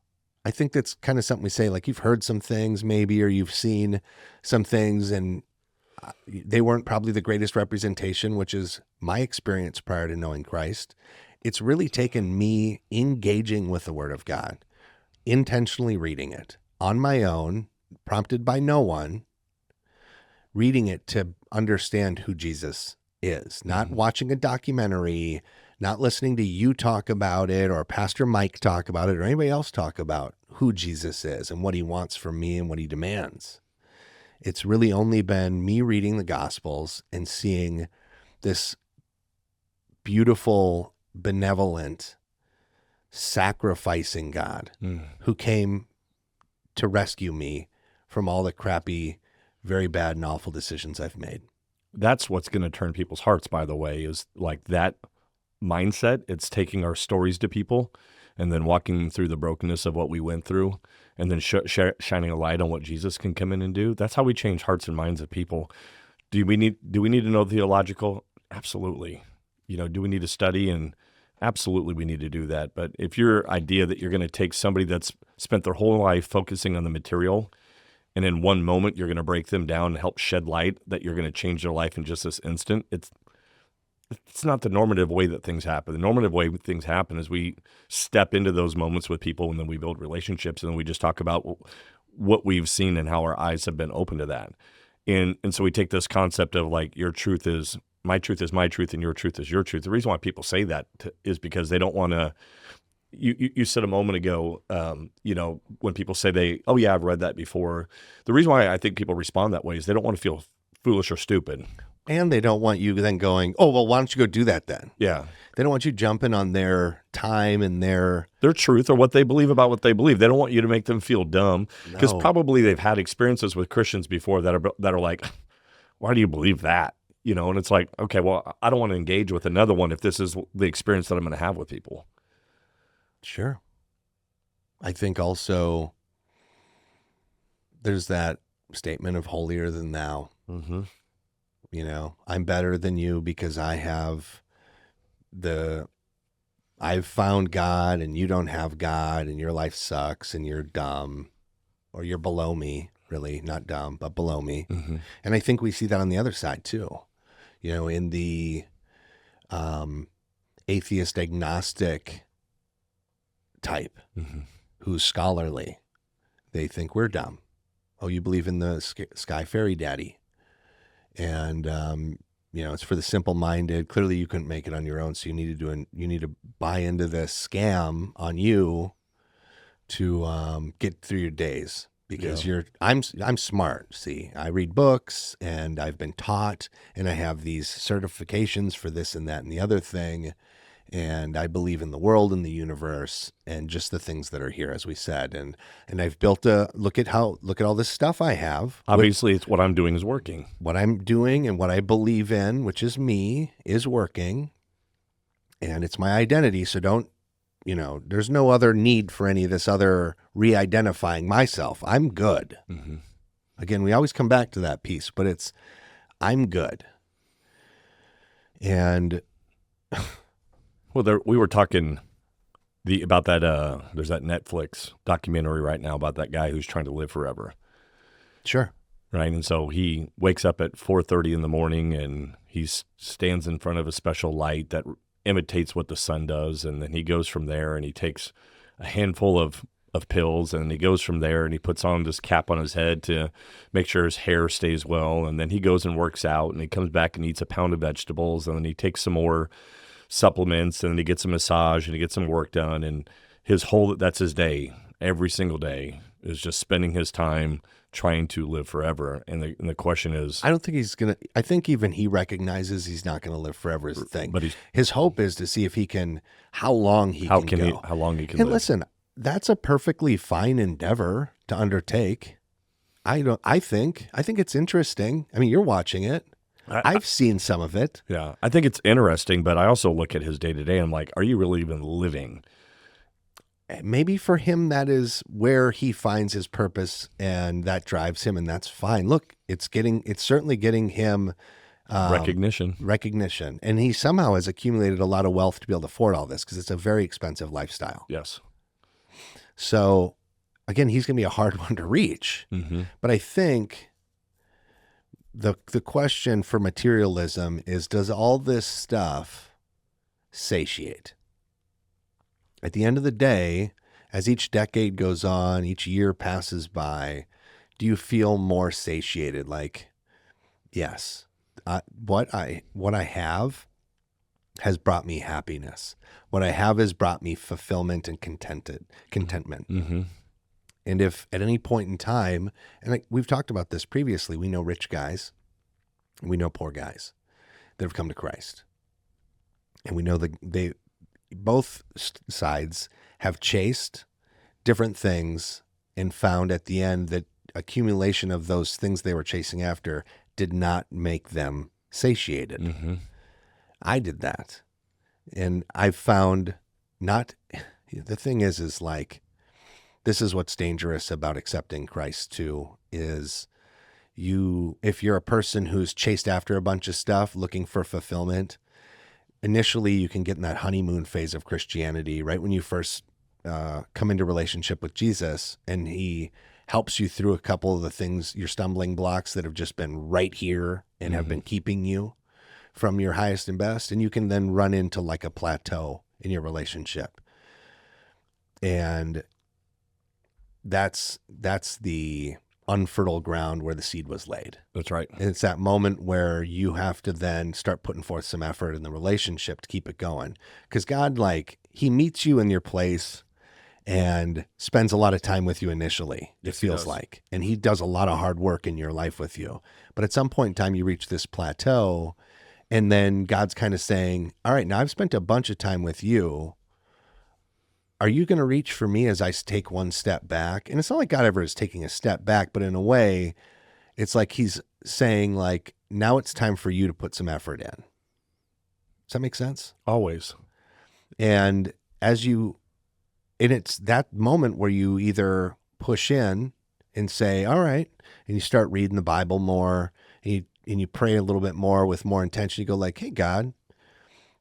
I think that's kind of something we say, like you've heard some things maybe, or you've seen some things and they weren't probably the greatest representation, which is my experience prior to knowing Christ. It's really taken me engaging with the Word of God, intentionally reading it on my own, prompted by no one, reading it to understand who Jesus is, not watching a documentary, not listening to you talk about it or Pastor Mike talk about it or anybody else talk about who Jesus is and what he wants from me and what he demands. It's really only been me reading the Gospels and seeing this beautiful, benevolent, sacrificing God who came to rescue me from all the crappy, very bad and awful decisions I've made. That's what's going to turn people's hearts, by the way, is like that mindset. It's taking our stories to people and then walking them through the brokenness of what we went through and then shining a light on what Jesus can come in and do. That's how we change hearts and minds of people. Do we need to know theological? Absolutely. Do we need to study? And absolutely we need to do that. But if your idea that you're going to take somebody that's spent their whole life focusing on the material and in one moment you're going to break them down and help shed light that you're going to change their life in just this instant, it's not the normative way that things happen. The normative way things happen is we step into those moments with people and then we build relationships and then we just talk about what we've seen and how our eyes have been open to that. And so we take this concept of like your truth is my truth and your truth is your truth. The reason why people say that is because they don't want to. You said a moment ago, when people say I've read that before. The reason why I think people respond that way is they don't want to feel foolish or stupid. And they don't want you then going, oh, well, why don't you go do that then? Yeah. They don't want you jumping on their time and their truth or what they believe about what they believe. They don't want you to make them feel dumb because probably they've had experiences with Christians before that are like, why do you believe that? And it's like, okay, well, I don't want to engage with another one if this is the experience that I'm going to have with people. Sure. I think also there's that statement of holier than thou. Mm-hmm. I'm better than you because I've found God and you don't have God and your life sucks and you're dumb or you're below me, really not dumb, but below me. Mm-hmm. And I think we see that on the other side too, in the atheist agnostic type who's scholarly. They think we're dumb. Oh, you believe in the sky fairy daddy. And, it's for the simple-minded. Clearly you couldn't make it on your own. So you need to buy into this scam on you to get through your days. because Yeah. I'm smart. See, I read books and I've been taught, and I have these certifications for this and that and the other thing, and I believe in the world and the universe and just the things that are here, as we said, and I've built a look at all this stuff I have. Obviously, it's what I'm doing is working. What I'm doing and what I believe in, which is me, is working, and it's my identity. So don't. There's no other need for any of this other re-identifying myself. I'm good. Mm-hmm. Again, we always come back to that piece, but I'm good. And Well, we were talking about that. There's that Netflix documentary right now about that guy who's trying to live forever. sure. Right. And so he wakes up at 4:30 in the morning and he stands in front of a special light that imitates what the sun does. And then he goes from there and he takes a handful of pills, and he goes from there and he puts on this cap on his head to make sure his hair stays well. And then he goes and works out, and he comes back and eats a pound of vegetables, and then he takes some more supplements, and then he gets a massage and he gets some work done. And that's his day. Every single day is just spending his time trying to live forever. And the question is, I don't think he's going to, I think even he recognizes he's not going to live forever is the thing. but his hope is to see if he can, how long he how can go. how long he can And live. listen, that's a perfectly fine endeavor to undertake. I think it's interesting. I mean, you're watching it. I've seen some of it. Yeah, I think it's interesting, but I also look at his day to day. I'm like, are you really even living? Maybe for him, that is where he finds his purpose, and that drives him, and that's fine. Look, it's certainly getting him Recognition. and he somehow has accumulated a lot of wealth to be able to afford all this because it's a very expensive lifestyle. Yes. So, again, he's going to be a hard one to reach. Mm-hmm. But I think the question for materialism is, does all this stuff satiate? At the end of the day, as each decade goes on, each year passes by, do you feel more satiated? Like, yes, what I have has brought me happiness. What I have has brought me fulfillment and contentment. Mm-hmm. And if at any point in time, and we've talked about this previously, we know rich guys, and we know poor guys that have come to Christ. And we know that both sides have chased different things and found at the end that accumulation of those things they were chasing after did not make them satiated. Mm-hmm. I did that. And I've found the thing is like, this is what's dangerous about accepting Christ too, is if you're a person who's chased after a bunch of stuff looking for fulfillment, initially you can get in that honeymoon phase of Christianity, right when you first come into relationship with Jesus, and he helps you through a couple of the things, your stumbling blocks that have just been right here and have been keeping you from your highest and best. And you can then run into like a plateau in your relationship. And that's the unfertile ground where the seed was laid. That's right. And it's that moment where you have to then start putting forth some effort in the relationship to keep it going. Because God, he meets you in your place and spends a lot of time with you initially, it feels like. And he does a lot of hard work in your life with you. But at some point in time, you reach this plateau, and then God's kind of saying, all right, now I've spent a bunch of time with you. Are you going to reach for me as I take one step back? And it's not like God ever is taking a step back, but in a way, it's like he's saying, like, now it's time for you to put some effort in. Does that make sense? Always. And it's that moment where you either push in and say, all right, and you start reading the Bible more, and you pray a little bit more with more intention. You go like, hey, God,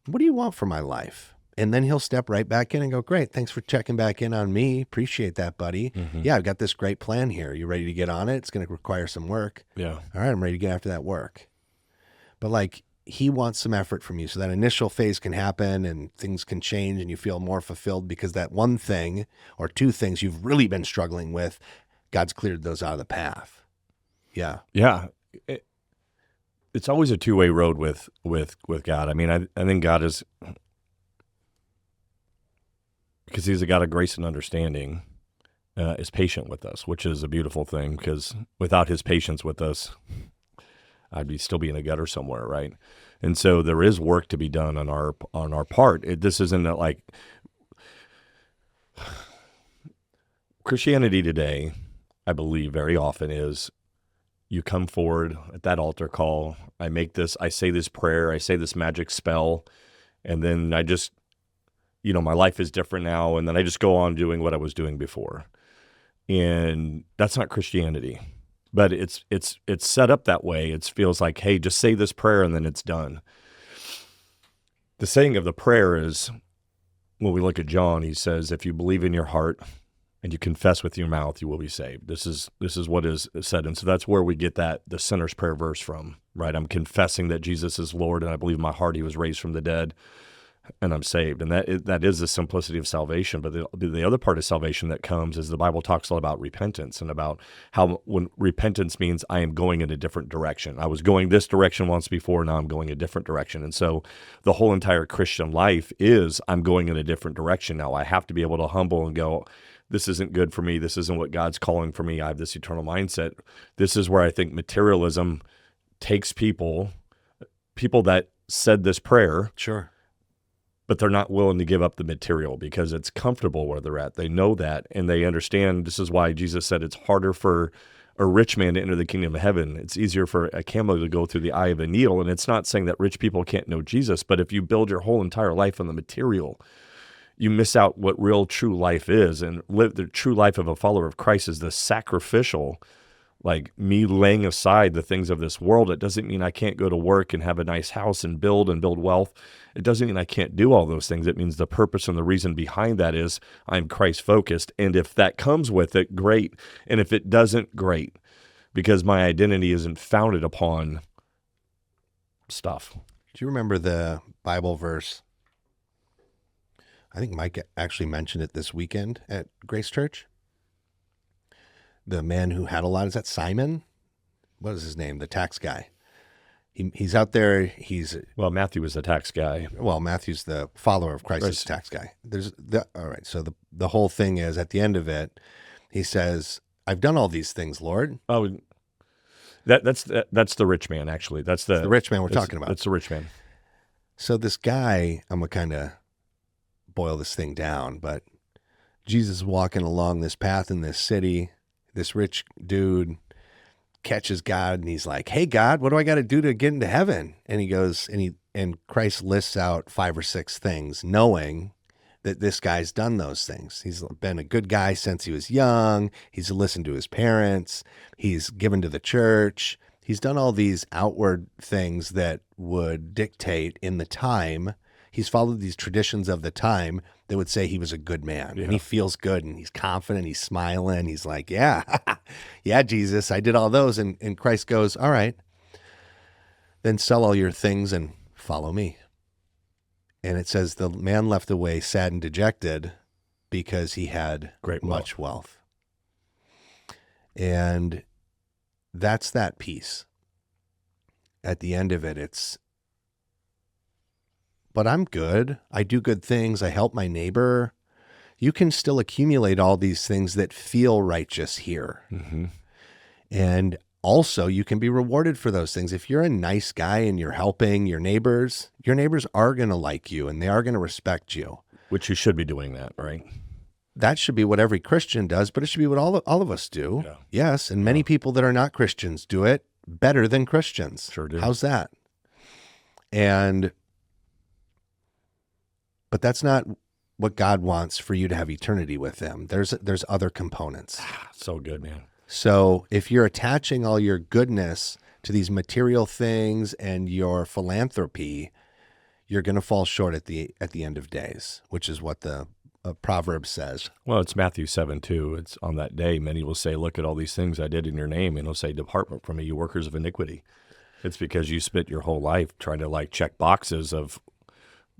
what do you want for my life? And then he'll step right back in and go, great, thanks for checking back in on me. Appreciate that, buddy. Mm-hmm. Yeah, I've got this great plan here. You ready to get on it? It's going to require some work. Yeah. All right, I'm ready to get after that work. But he wants some effort from you. So that initial phase can happen and things can change and you feel more fulfilled because that one thing or two things you've really been struggling with, God's cleared those out of the path. Yeah. Yeah. It's always a two-way road with God. I mean, I think God is, because he's a God of grace and understanding, is patient with us, which is a beautiful thing, because without his patience with us, I'd still be in a gutter somewhere, right? And so there is work to be done on our part. This isn't like Christianity today, I believe very often is you come forward at that altar call, I say this prayer, I say this magic spell, and then I just, my life is different now, and then I just go on doing what I was doing before. And that's not Christianity. But it's set up that way. It feels like, hey, just say this prayer and then it's done. The saying of the prayer is, when we look at John, he says, if you believe in your heart and you confess with your mouth, you will be saved. This is what is said. And so that's where we get the sinner's prayer verse from, right? I'm confessing that Jesus is Lord, and I believe in my heart he was raised from the dead, and I'm saved. And that is the simplicity of salvation. But the other part of salvation that comes is the Bible talks a lot about repentance, and about how when repentance means I am going in a different direction. I was going this direction once before, now I'm going a different direction. And so the whole entire Christian life is I'm going in a different direction now. I have to be able to humble and go, this isn't good for me. This isn't what God's calling for me. I have this eternal mindset. This is where I think materialism takes people that said this prayer. Sure. But they're not willing to give up the material because it's comfortable where they're at. They know that, and they understand. This is why Jesus said it's harder for a rich man to enter the kingdom of heaven. It's easier for a camel to go through the eye of a needle. And it's not saying that rich people can't know Jesus, but if you build your whole entire life on the material, you miss out what real true life is. And live the true life of a follower of Christ is the sacrificial, like me laying aside the things of this world. It doesn't mean I can't go to work and have a nice house and build wealth. It doesn't mean I can't do all those things. It means the purpose and the reason behind that is I'm Christ-focused. And if that comes with it, great. And if it doesn't, great. Because my identity isn't founded upon stuff. Do you remember the Bible verse? I think Mike actually mentioned it this weekend at Grace Church. The man who had a lot, is that Simon? What is his name? The tax guy. He's out there. Well, Matthew was the tax guy. Well, Matthew's the follower of Christ, is the tax guy. All right. So the whole thing is, at the end of it, he says, "I've done all these things, Lord." Oh, that's the rich man. Actually, that's the rich man we're talking about. That's the rich man. So this guy, I'm gonna kind of boil this thing down, but Jesus is walking along this path in this city. This rich dude catches God, and he's like, "Hey God, what do I got to do to get into heaven?" And he goes, and Christ lists out 5 or 6 things, knowing that this guy's done those things. He's been a good guy since he was young. He's listened to his parents. He's given to the church. He's done all these outward things that would dictate in the time. He's followed these traditions of the time that would say he was a good man. Yeah. And he feels good, and he's confident. He's smiling. He's like, yeah, Jesus, I did all those. And Christ goes, all right, then sell all your things and follow me. And it says the man left away sad and dejected because he had much wealth. And that's that piece. At the end of it, it's, but I'm good. I do good things. I help my neighbor. You can still accumulate all these things that feel righteous here. Mm-hmm. And also you can be rewarded for those things. If you're a nice guy and you're helping your neighbors are going to like you, and they are going to respect you. Which you should be doing that, right? That should be what every Christian does, but it should be what all of us do. Yeah. Yes, and many people that are not Christians do it better than Christians. Sure do. How's that? But that's not what God wants for you to have eternity with him. There's other components. So good, man. So if you're attaching all your goodness to these material things and your philanthropy, you're going to fall short at the end of days, which is what the Proverbs says. Well, it's Matthew 7:2. It's on that day, many will say, look at all these things I did in your name. And he'll say, depart from me, you workers of iniquity. It's because you spent your whole life trying to check boxes of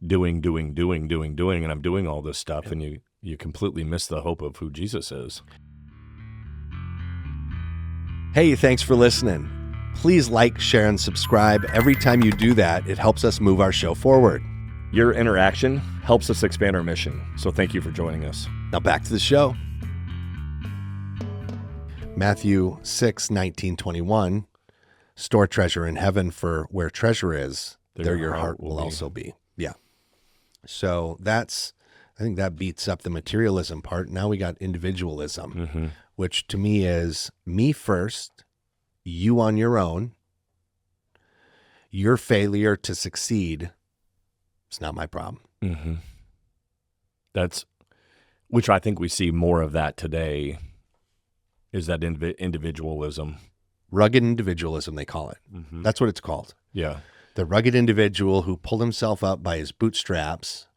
doing, and I'm doing all this stuff. And you completely miss the hope of who Jesus is. Hey, thanks for listening. Please like, share, and subscribe. Every time you do that, it helps us move our show forward. Your interaction helps us expand our mission. So thank you for joining us. Now back to the show. Matthew 6:19-21, store treasure in heaven, for where treasure is, there your heart will also be. Yeah. So I think that beats up the materialism part. Now we got individualism, which to me is me first, you on your own. Your failure to succeed, it's not my problem. Which I think we see more of that today, is that individualism. Rugged individualism, they call it. That's what it's called. Yeah. The rugged individual who pulled himself up by his bootstraps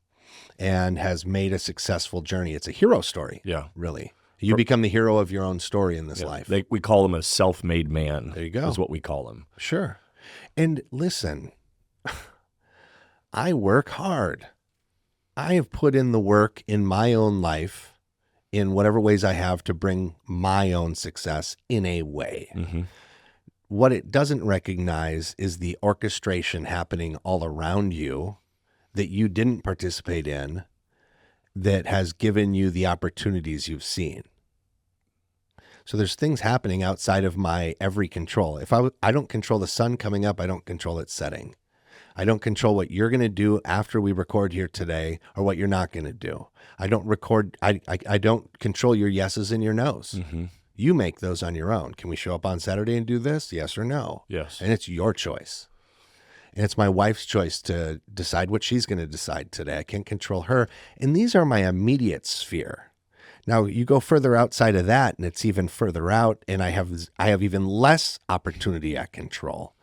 and has made a successful journey. It's a hero story. Yeah. Really. You become the hero of your own story in this life. We call him a self-made man. There you go. Is what we call him. Sure. And listen, I work hard. I have put in the work in my own life in whatever ways I have to bring my own success in a way. What it doesn't recognize is the orchestration happening all around you that you didn't participate in, that has given you the opportunities you've seen. So there's things happening outside of my every control. If I don't control the sun coming up, I don't control it setting. I don't control what you're going to do after we record here today, or what you're not going to do. I don't control your yeses and your nos. You make those on your own. Can we show up on Saturday and do this? Yes or no? Yes. And it's your choice. And it's my wife's choice to decide what she's going to decide today. I can't control her. And these are my immediate sphere. Now, you go further outside of that, and it's even further out, and I have even less opportunity at control.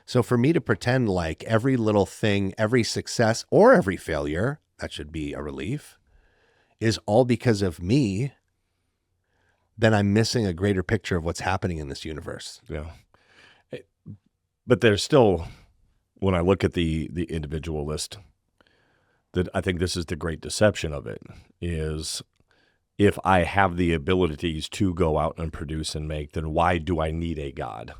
So for me to pretend like every little thing, every success, or every failure, that should be a relief, is all because of me, then I'm missing a greater picture of what's happening in this universe. Yeah. But there's still, when I look at the individualist, that I think this is the great deception of it, is if I have the abilities to go out and produce and make, then why do I need a God?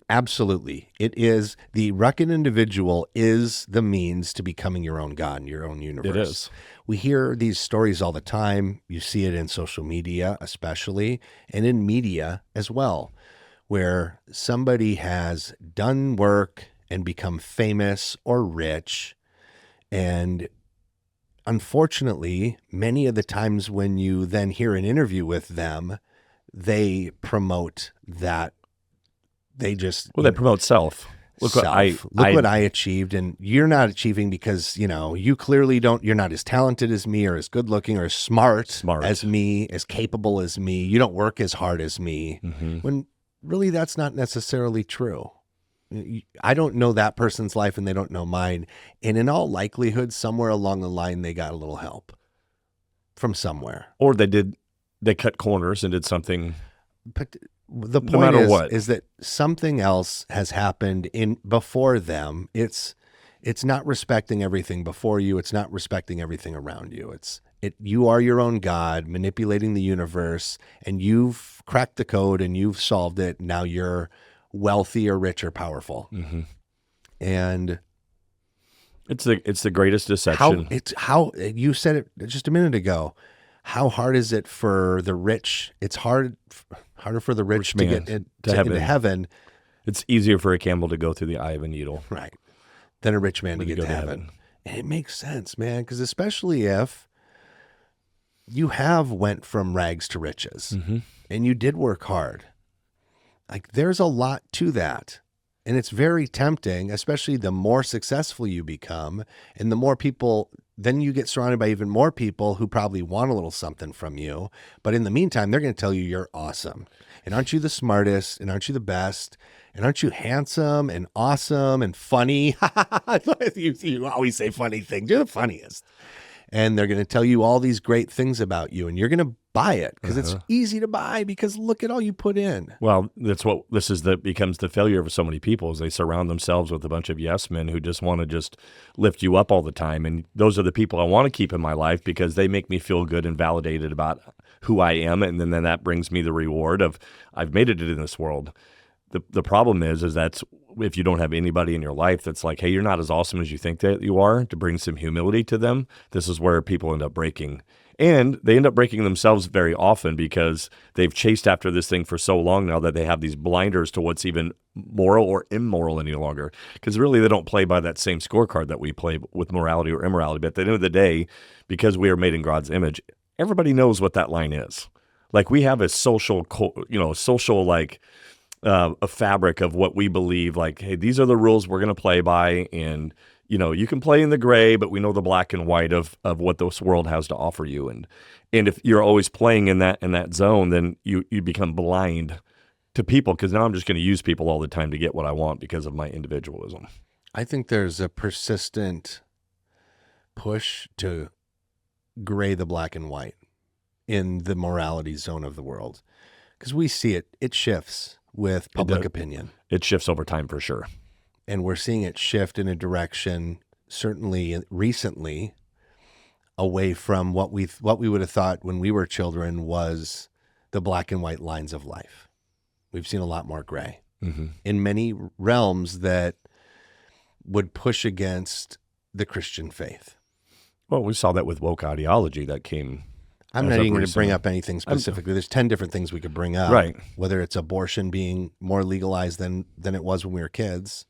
Absolutely. It is, the rugged individual is the means to becoming your own God in your own universe. It is. We hear these stories all the time. You see it in social media, especially, and in media as well, where somebody has done work and become famous or rich. And unfortunately, many of the times when you then hear an interview with them, they promote that. They promote self. Look what I achieved, and you're not achieving because, you clearly you're not as talented as me, or as good looking, or as smart as me, as capable as me. You don't work as hard as me. When really that's not necessarily true. I don't know that person's life, and they don't know mine. And in all likelihood, somewhere along the line, they got a little help from somewhere. Or they cut corners and did something. But the point is that something else has happened before them. It's not respecting everything before you. It's not respecting everything around you. You are your own God manipulating the universe, and you've cracked the code and you've solved it. Now you're wealthy or rich or powerful. And it's the greatest deception. How you said it just a minute ago. How hard is it for the rich? It's harder for the rich to get into heaven. It's easier for a camel to go through the eye of a needle, right, than a rich man to get to heaven. And it makes sense, man, because especially if you have went from rags to riches and you did work hard, like there's a lot to that. And it's very tempting, especially the more successful you become and the more people, then you get surrounded by even more people who probably want a little something from you. But in the meantime, they're going to tell you you're awesome. And aren't you the smartest? And aren't you the best? And aren't you handsome and awesome and funny? You always say funny things. You're the funniest. And they're going to tell you all these great things about you, and you're going to buy it because it's easy to buy because look at all you put in. Well, that's what becomes the failure of so many people, is they surround themselves with a bunch of yes men who just want to just lift you up all the time. And those are the people I want to keep in my life because they make me feel good and validated about who I am. And then that brings me the reward of I've made it in this world. The problem is that's if you don't have anybody in your life that's like, hey, you're not as awesome as you think that you are, to bring some humility to them, this is where people end up breaking. And they end up breaking themselves very often because they've chased after this thing for so long now that they have these blinders to what's even moral or immoral any longer. Because really, they don't play by that same scorecard that we play with morality or immorality. But at the end of the day, because we are made in God's image, everybody knows what that line is. Like we have a social a fabric of what we believe. Like, hey, these are the rules we're going to play by, and you can play in the gray, but we know the black and white of what this world has to offer you. And if you're always playing in that zone, then you become blind to people, because now I'm just going to use people all the time to get what I want because of my individualism. I think there's a persistent push to gray the black and white in the morality zone of the world, because we see it shifts with public opinion. It shifts over time for sure. And we're seeing it shift in a direction, certainly recently, away from what we would have thought when we were children was the black and white lines of life. We've seen a lot more gray in many realms that would push against the Christian faith. Well, we saw that with woke ideology that came. I'm not even going to bring up anything specifically. There's 10 different things we could bring up. Right. Whether it's abortion being more legalized than it was when we were kids.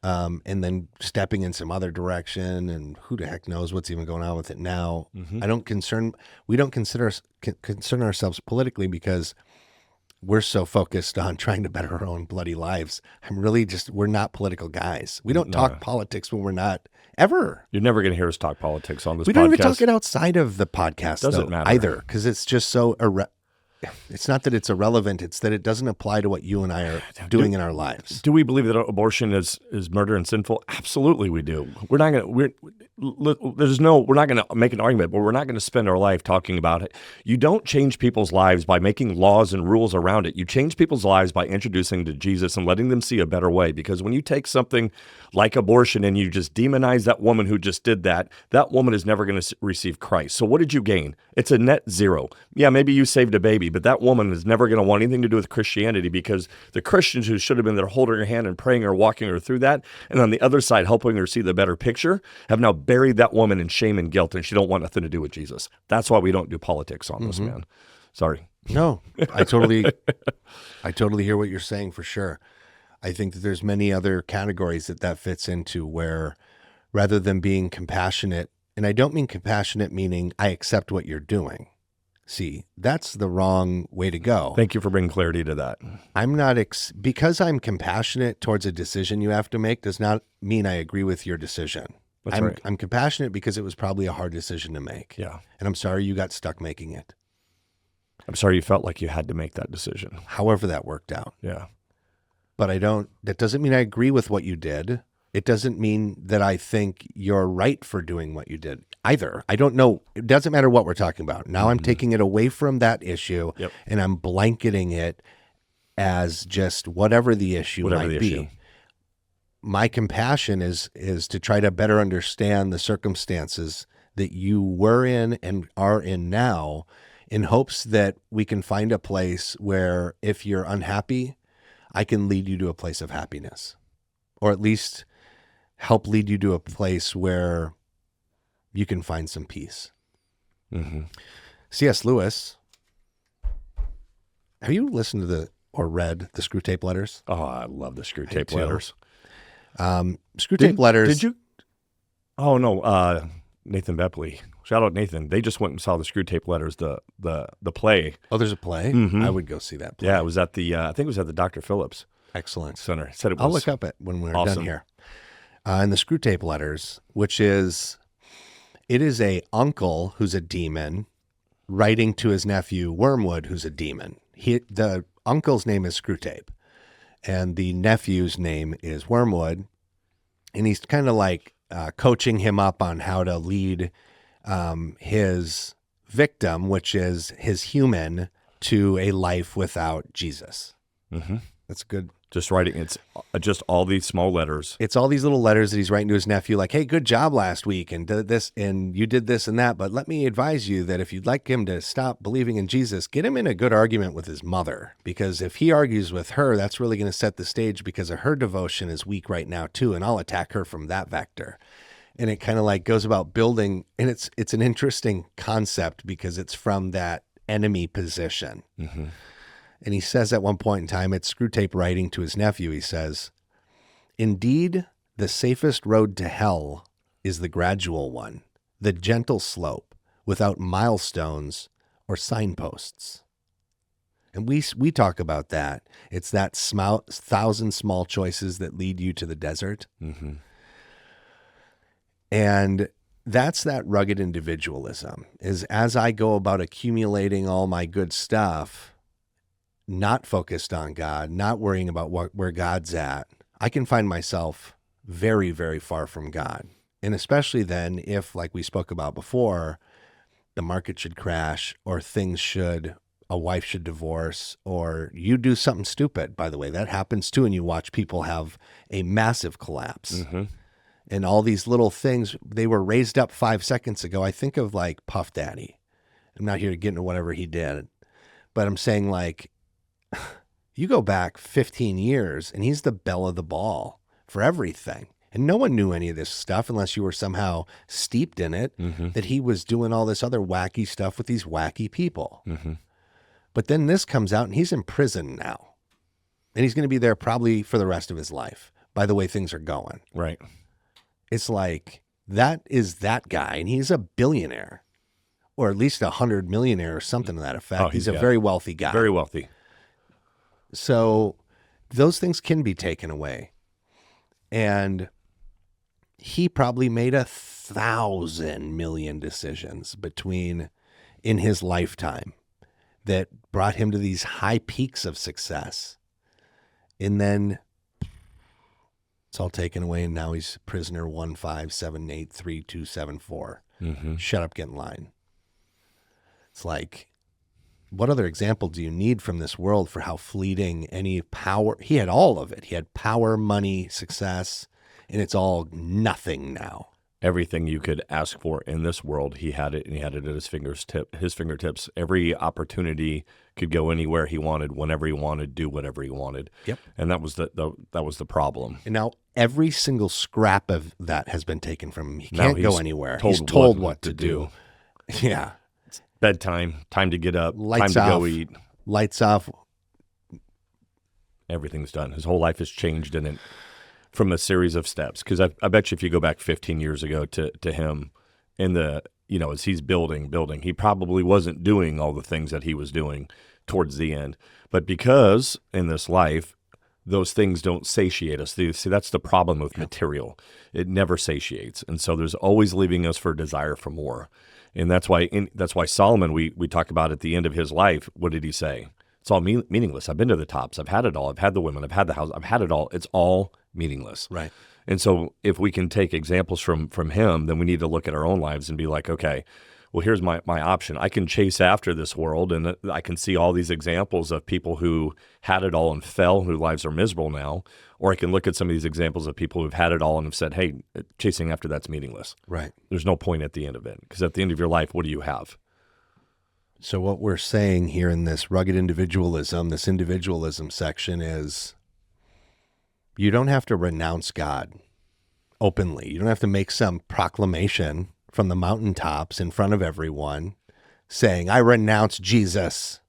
And then stepping in some other direction, and who the heck knows what's even going on with it now. We don't concern ourselves politically because we're so focused on trying to better our own bloody lives. We're not political guys. We don't talk politics when we're not ever. You're never going to hear us talk politics on this podcast. We don't even talk it outside of the podcast. Doesn't matter either, because it's just so it's not that it's irrelevant, it's that it doesn't apply to what you and I are doing in our lives. Do we believe that abortion is murder and sinful? Absolutely we do. We're not going to make an argument, but we're not going to spend our life talking about it. You don't change people's lives by making laws and rules around it. You change people's lives by introducing to Jesus and letting them see a better way. Because when you take something like abortion and you just demonize that woman who just did that, that woman is never going to receive Christ. So what did you gain? It's a net zero. Yeah, maybe you saved a baby, but that woman is never going to want anything to do with Christianity, because the Christians who should have been there holding her hand and praying or walking her through that, and on the other side helping her see the better picture, have now buried that woman in shame and guilt, and she don't want nothing to do with Jesus. That's why we don't do politics on this, man. Sorry. No, I totally hear what you're saying for sure. I think that there's many other categories that fits into, where rather than being compassionate, and I don't mean compassionate meaning I accept what you're doing. See, that's the wrong way to go. Thank you for bringing clarity to that. I'm not, because I'm compassionate towards a decision you have to make does not mean I agree with your decision. That's right. I'm compassionate because it was probably a hard decision to make. Yeah. And I'm sorry you got stuck making it. I'm sorry you felt like you had to make that decision. However that worked out. Yeah. But that doesn't mean I agree with what you did. It doesn't mean that I think you're right for doing what you did either. I don't know. It doesn't matter what we're talking about. Now I'm taking it away from that issue, and I'm blanketing it as just whatever the issue might be. My compassion is to try to better understand the circumstances that you were in and are in now, in hopes that we can find a place where if you're unhappy, I can lead you to a place of happiness, or at least help lead you to a place where you can find some peace. C.S. Lewis, have you listened to or read the Screw Tape Letters? Oh, I love the Screw Tape Letters. Screw Tape Letters. Did you? Oh, no. Nathan Bepley. Shout out Nathan. They just went and saw the Screw Tape Letters, the play. Oh, there's a play? I would go see that play. Yeah, it was at the, I think it was at the Dr. Phillips Excellent Center. Said it was. I'll look up it when we're awesome. done here. And the Screw Tape Letters, it is a uncle who's a demon writing to his nephew Wormwood, who's a demon. The uncle's name is Screw Tape, and the nephew's name is Wormwood, and he's kind of like coaching him up on how to lead his victim, which is his human, to a life without Jesus. That's good. Just writing. It's just all these small letters. It's all these little letters that he's writing to his nephew, like, hey, good job last week, and did this, and you did this and that, but let me advise you that if you'd like him to stop believing in Jesus, get him in a good argument with his mother, because if he argues with her, that's really going to set the stage, because her devotion is weak right now too, and I'll attack her from that vector. And it kind of like goes about building, and it's an interesting concept because it's from that enemy position. Mm-hmm. And he says at one point in time, it's Screw Tape writing to his nephew, he says, "Indeed, the safest road to hell is the gradual one, the gentle slope, without milestones or signposts." And we talk about that. It's that 1,000 small choices that lead you to the desert. Mm-hmm. And that's that rugged individualism, is as I go about accumulating all my good stuff, not focused on God, not worrying about where God's at, I can find myself very, very far from God. And especially then if, like we spoke about before, the market should crash or a wife should divorce, or you do something stupid. By the way, that happens too. And you watch people have a massive collapse. Mm-hmm. And all these little things, they were raised up 5 seconds ago. I think of like Puff Daddy. I'm not here to get into whatever he did, but I'm saying like, you go back 15 years and he's the belle of the ball for everything. And no one knew any of this stuff unless you were somehow steeped in it, Mm-hmm. that he was doing all this other wacky stuff with these wacky people. Mm-hmm. But then this comes out and he's in prison now. And he's going to be there probably for the rest of his life by the way things are going. Right. It's like, that is that guy, and he's a billionaire, or at least 100 millionaire or something to that effect. Oh, he's a very wealthy guy. Very wealthy. So those things can be taken away. And he probably made 1,000 million decisions in his lifetime that brought him to these high peaks of success. And then it's all taken away, and now he's prisoner 157832774. Mm-hmm. Shut up, get in line. It's like, what other example do you need from this world for how fleeting any power? He had all of it. He had power, money, success, and it's all nothing now. Everything you could ask for in this world, he had it, and he had it at his fingertips. Every opportunity could go anywhere he wanted, whenever he wanted, do whatever he wanted. Yep. And that was the problem. And now every single scrap of that has been taken from him. He Now can't go he's anywhere. told He's told what to do. do. Yeah. Bedtime, time to get up, Lights time to off. go eat. Lights off. Everything's done. His whole life has changed in it from a series of steps. Because I bet you if you go back 15 years ago to him, as he's building, he probably wasn't doing all the things that he was doing towards the end. But because in this life, those things don't satiate us. See, that's the problem with material. It never satiates. And so there's always leaving us for desire for more. And that's why Solomon, we talk about at the end of his life, what did he say? It's all meaningless. I've been to the tops. I've had it all. I've had the women. I've had the house. I've had it all. It's all meaningless. Right. And so if we can take examples from him, then we need to look at our own lives and be like, okay, well, here's my option. I can chase after this world, and I can see all these examples of people who had it all and fell, whose lives are miserable now. Or I can look at some of these examples of people who've had it all and have said, hey, chasing after that's meaningless. Right. There's no point at the end of it. Because at the end of your life, what do you have? So what we're saying here in this rugged individualism, this individualism section is, you don't have to renounce God openly. You don't have to make some proclamation from the mountaintops in front of everyone saying, I renounce Jesus.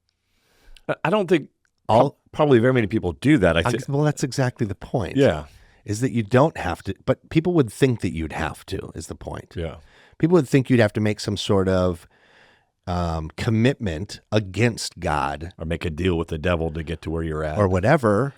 I don't think probably very many people do that. Well, that's exactly the point. Yeah. Is that you don't have to, but people would think that you'd have to, is the point. Yeah. People would think you'd have to make some sort of commitment against God. Or make a deal with the devil to get to where you're at. Or whatever.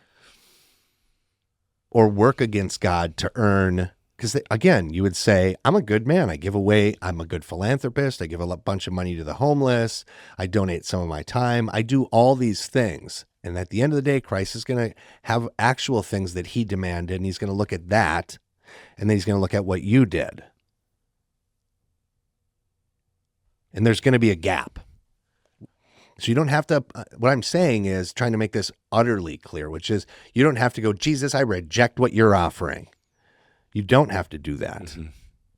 Or work against God to earn. Because again, you would say, I'm a good man. I'm a good philanthropist. I give a bunch of money to the homeless. I donate some of my time. I do all these things. And at the end of the day, Christ is going to have actual things that he demanded. And he's going to look at that. And then he's going to look at what you did. And there's going to be a gap. So you don't have to, what I'm saying is trying to make this utterly clear, which is you don't have to go, Jesus, I reject what you're offering. You don't have to do that. Mm-hmm.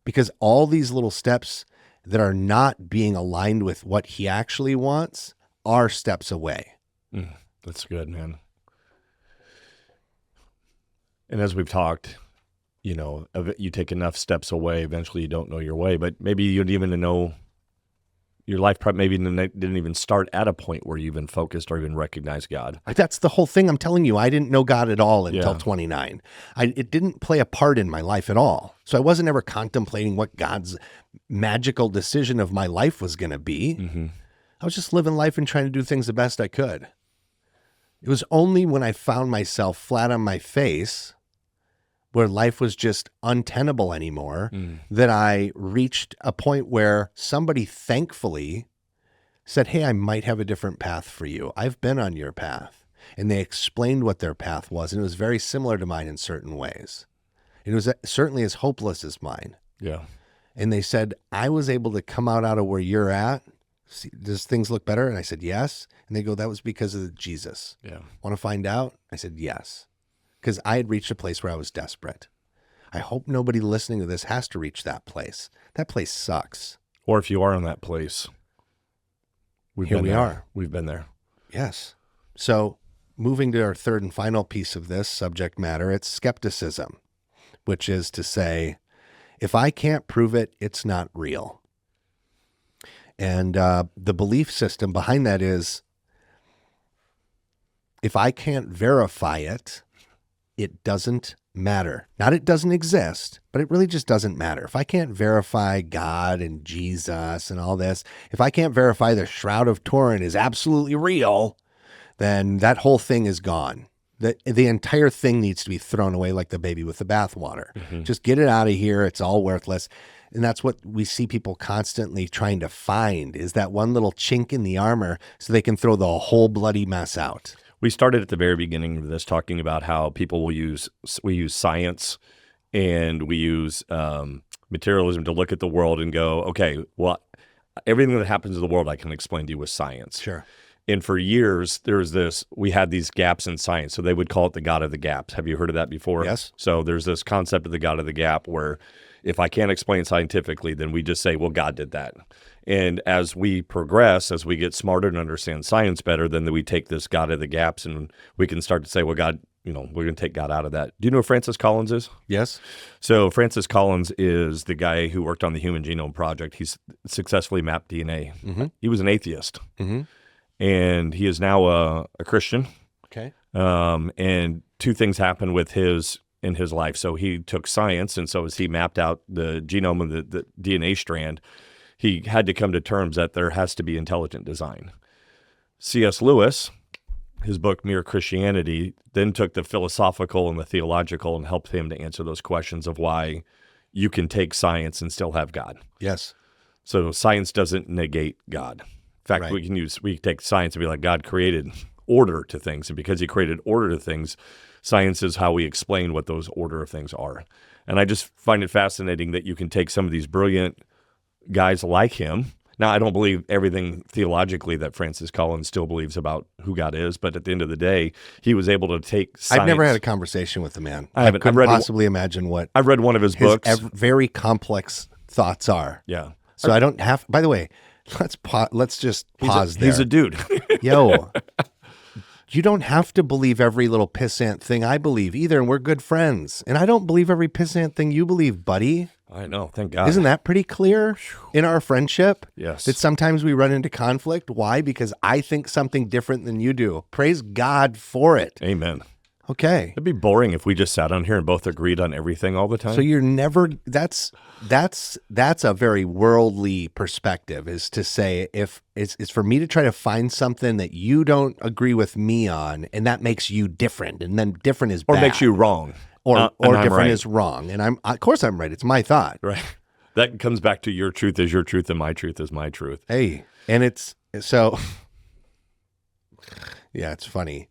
Because all these little steps that are not being aligned with what he actually wants are steps away. That's good, man. And as we've talked, you take enough steps away, eventually you don't know your way. But maybe you don't even know your life maybe didn't even start at a point where you even focused or even recognized God. That's the whole thing. I'm telling you, I didn't know God at all until Yeah. 29. It didn't play a part in my life at all. So I wasn't ever contemplating what God's magical decision of my life was going to be. Mm-hmm. I was just living life and trying to do things the best I could. It was only when I found myself flat on my face, where life was just untenable anymore, that I reached a point where somebody thankfully said, hey, I might have a different path for you. I've been on your path. And they explained what their path was. And it was very similar to mine in certain ways. It was certainly as hopeless as mine. Yeah. And they said, I was able to come out of where you're at. See, does things look better? And I said, yes. And they go, that was because of Jesus. Yeah. Want to find out? I said, yes. Because I had reached a place where I was desperate. I hope nobody listening to this has to reach that place. That place sucks. Or if you are in that place, Here we are. We've been there. Yes. So moving to our third and final piece of this subject matter, it's skepticism, which is to say, if I can't prove it, it's not real. And the belief system behind that is, if I can't verify it, it doesn't matter. Not it doesn't exist, but it really just doesn't matter. If I can't verify God and Jesus and all this, if I can't verify the Shroud of Turin is absolutely real, then that whole thing is gone. The entire thing needs to be thrown away like the baby with the bathwater. Mm-hmm. Just get it out of here. It's all worthless. And that's what we see people constantly trying to find, is that one little chink in the armor so they can throw the whole bloody mess out. We started at the very beginning of this talking about how people we use science and we use materialism to look at the world and go, okay, well, everything that happens in the world I can explain to you with science. Sure. And for years, we had these gaps in science. So they would call it the God of the gaps. Have you heard of that before? Yes. So there's this concept of the God of the gap where if I can't explain scientifically, then we just say, well, God did that. And as we progress, as we get smarter and understand science better, then we take this God of the gaps and we can start to say, well, God, we're going to take God out of that. Do you know who Francis Collins is? Yes. So Francis Collins is the guy who worked on the Human Genome Project. He's successfully mapped DNA. Mm-hmm. He was an atheist. Mm-hmm. And he is now a Christian. Okay. And two things happened in his life. So he took science, and so as he mapped out the genome of the DNA strand, he had to come to terms that there has to be intelligent design. C.S. Lewis, his book Mere Christianity, then took the philosophical and the theological and helped him to answer those questions of why you can take science and still have God. Yes. So science doesn't negate God. In fact, Right. we take science and be like, God created order to things. And because he created order to things, science is how we explain what those order of things are. And I just find it fascinating that you can take some of these brilliant guys like him. Now, I don't believe everything theologically that Francis Collins still believes about who God is, but at the end of the day, he was able to take science. I've never had a conversation with the man. I haven't. couldn't possibly imagine what I've read one of his books. very complex thoughts are. Yeah. So I don't have, by the way, let's just pause there. He's a dude. Yo, you don't have to believe every little pissant thing I believe either, and we're good friends. And I don't believe every pissant thing you believe, buddy. I know. Thank God. Isn't that pretty clear in our friendship? Yes. That sometimes we run into conflict. Why? Because I think something different than you do. Praise God for it. Amen. Okay. It'd be boring if we just sat on here and both agreed on everything all the time. So you're never, that's a very worldly perspective, is to say, if it's for me to try to find something that you don't agree with me on, and that makes you different, and then different is bad. Or makes you wrong. Or different right. is wrong. And of course I'm right. It's my thought. Right. That comes back to your truth is your truth and my truth is my truth. Hey, and it's, so, yeah, it's funny.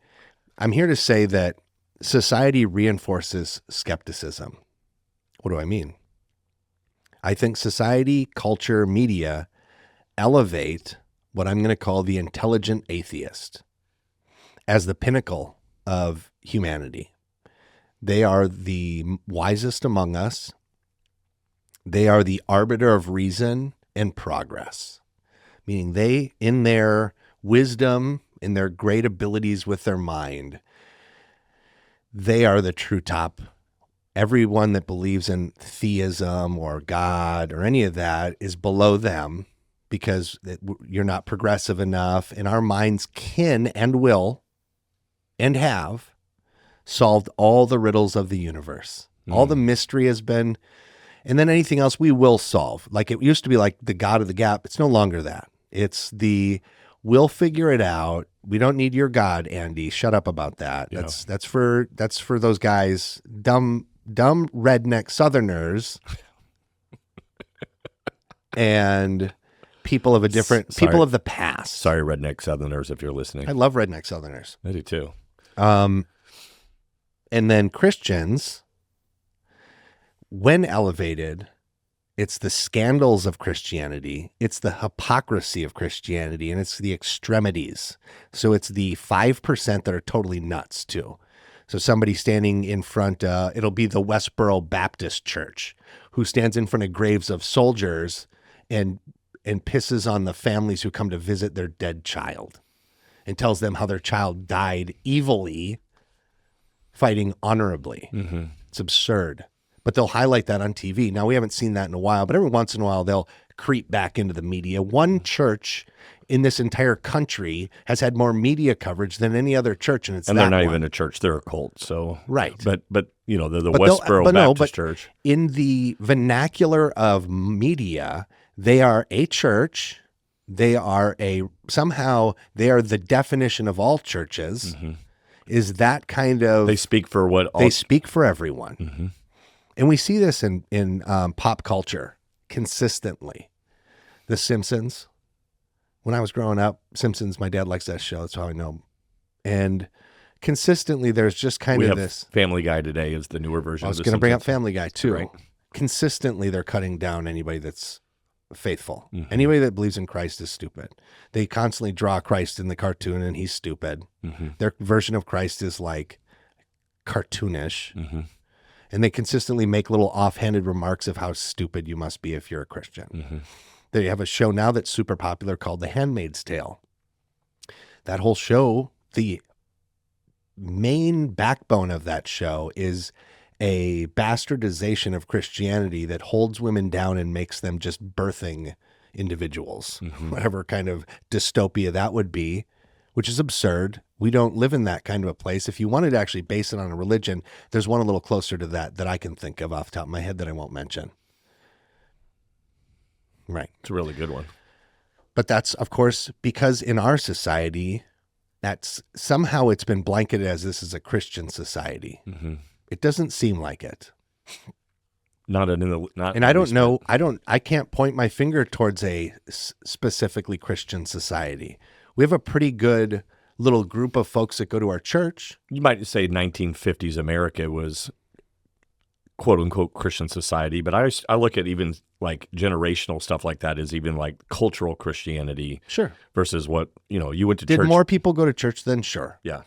I'm here to say that society reinforces skepticism. What do I mean? I think society, culture, media elevate what I'm going to call the intelligent atheist as the pinnacle of humanity. They are the wisest among us. They are the arbiter of reason and progress, meaning they, in their wisdom, in their great abilities with their mind, they are the true top everyone that believes in theism or God or any of that is below them because you're not progressive enough. And our minds can and will and have solved all the riddles of the universe. All the mystery has been, and then anything else we will solve. Like it used to be like the God of the gap. It's no longer that. It's we'll figure it out. We don't need your God, Andy. Shut up about that. Yeah. That's for those guys, dumb redneck Southerners and people of people of the past. Sorry, redneck Southerners, if you're listening. I love redneck Southerners. I do too. And then Christians, when elevated, it's the scandals of Christianity, it's the hypocrisy of Christianity, and it's the extremities. So it's the 5% that are totally nuts too. So somebody standing in front, it'll be the Westboro Baptist Church, who stands in front of graves of soldiers and pisses on the families who come to visit their dead child and tells them how their child died evilly, fighting honorably. Mm-hmm. It's absurd. But they'll highlight that on TV. Now, we haven't seen that in a while, but every once in a while, they'll creep back into the media. One church in this entire country has had more media coverage than any other church, and they're not even a church; they're a cult. So right, but they're the Westboro Baptist Church. In the vernacular of media, they are a church. They are somehow they are the definition of all churches. Mm-hmm. Is that kind of they speak for what they speak for everyone. Mm-hmm. And we see this in pop culture consistently. The Simpsons. When I was growing up, Simpsons, my dad likes that show. That's how I know. And consistently, there's just kind of this. Family Guy today is the newer version. I was going to bring up Family Guy too. Right. Consistently, they're cutting down anybody that's faithful. Mm-hmm. Anybody that believes in Christ is stupid. They constantly draw Christ in the cartoon, and he's stupid. Mm-hmm. Their version of Christ is like cartoonish. Mm-hmm. And they consistently make little offhanded remarks of how stupid you must be if you're a Christian. Mm-hmm. They have a show now that's super popular called The Handmaid's Tale. That whole show, the main backbone of that show is a bastardization of Christianity that holds women down and makes them just birthing individuals, mm-hmm. whatever kind of dystopia that would be, which is absurd. We don't live in that kind of a place. If you wanted to actually base it on a religion, there's one a little closer to that I can think of off the top of my head that I won't mention. Right. It's a really good one. But that's, of course, because in our society, that's somehow it's been blanketed as this is a Christian society. Mm-hmm. It doesn't seem like it. Not. And I don't know. I can't point my finger towards a specifically Christian society. We have a pretty good little group of folks that go to our church. You might say 1950s America was quote unquote Christian society, but I look at even like generational stuff like that as even like cultural Christianity. Sure. Versus what, you went to church. Did more people go to church than sure? Yeah.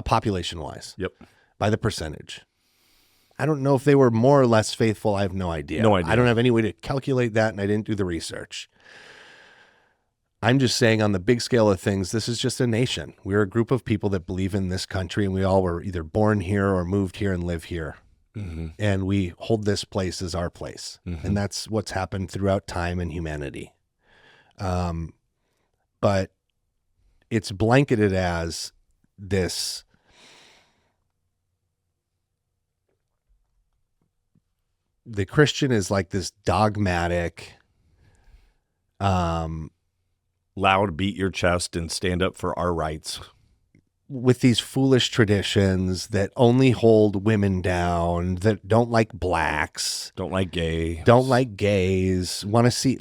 Population wise. Yep. By the percentage. I don't know if they were more or less faithful. I have no idea. No idea. I don't have any way to calculate that, and I didn't do the research. I'm just saying on the big scale of things, this is just a nation. We're a group of people that believe in this country, and we all were either born here or moved here and live here. Mm-hmm. And we hold this place as our place. Mm-hmm. And that's what's happened throughout time and humanity. But it's blanketed as this the Christian is like this dogmatic, loud, beat your chest and stand up for our rights. With these foolish traditions that only hold women down, that don't like blacks, don't like gays, want to see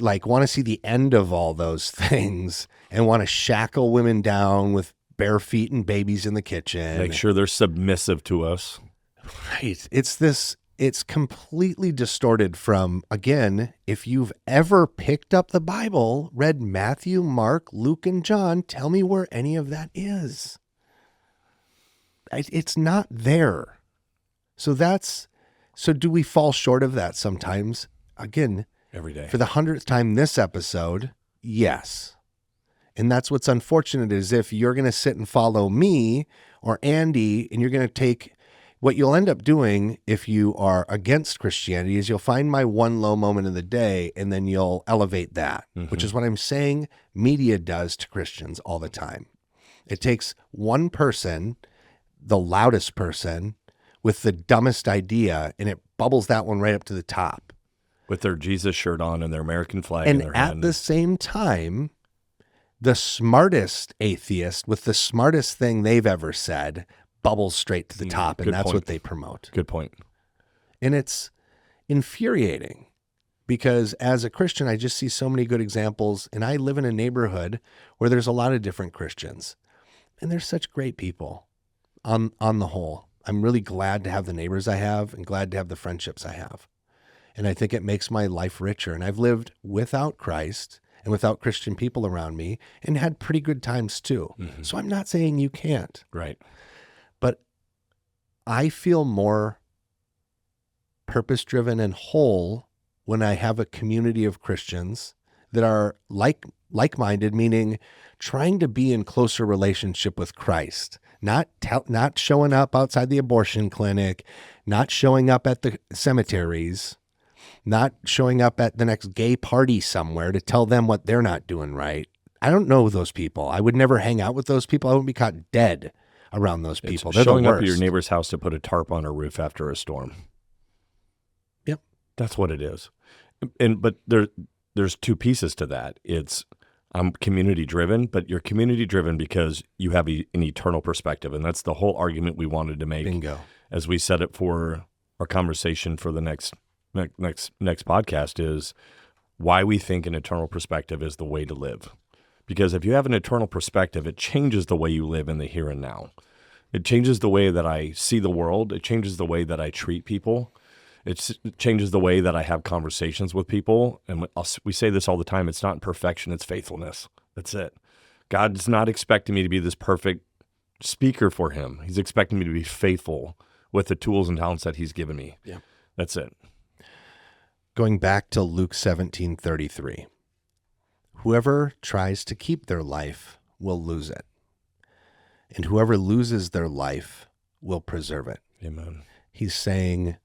the end of all those things, and want to shackle women down with bare feet and babies in the kitchen. Make sure they're submissive to us. Right. It's completely distorted from, again, if you've ever picked up the Bible, read Matthew, Mark, Luke, and John, tell me where any of that is. It's not there. So do we fall short of that sometimes? Again, every day. For the 100th time this episode, yes. And that's what's unfortunate is if you're going to sit and follow me or Andy and you're going to take what you'll end up doing if you are against Christianity is you'll find my one low moment of the day, and then you'll elevate that, which is what I'm saying media does to Christians all the time. It takes one person, the loudest person, with the dumbest idea, and it bubbles that one right up to the top. With their Jesus shirt on and their American flag in their hand. And at the same time, the smartest atheist with the smartest thing they've ever said bubbles straight to the top, and that's what they promote. Good point. And it's infuriating because as a Christian, I just see so many good examples, and I live in a neighborhood where there's a lot of different Christians, and they're such great people on the whole. I'm really glad to have the neighbors I have and glad to have the friendships I have. And I think it makes my life richer. And I've lived without Christ and without Christian people around me and had pretty good times too. So I'm not saying you can't. Right. But I feel more purpose-driven and whole when I have a community of Christians that are like-minded, meaning trying to be in closer relationship with Christ, not showing up outside the abortion clinic, not showing up at the cemeteries, not showing up at the next gay party somewhere to tell them what they're not doing right. I don't know those people. I would never hang out with those people. I would be caught dead around those people. They're showing the up worst. at your neighbor's house to put a tarp on her roof after a storm. Yep. That's what it is. But there's two pieces to that. I'm community driven, but you're community driven because you have an eternal perspective. And that's the whole argument we wanted to make. Bingo. As we set it for our conversation for the next podcast is why we think an eternal perspective is the way to live. Because if you have an eternal perspective, it changes the way you live in the here and now. It changes the way that I see the world. It changes the way that I treat people. It changes the way that I have conversations with people. And we say this all the time. It's not perfection. It's faithfulness. That's it. God's not expecting me to be this perfect speaker for him. He's expecting me to be faithful with the tools and talents that he's given me. Yeah. That's it. Going back to Luke 17:33, whoever tries to keep their life will lose it, and whoever loses their life will preserve it. Amen. He's saying,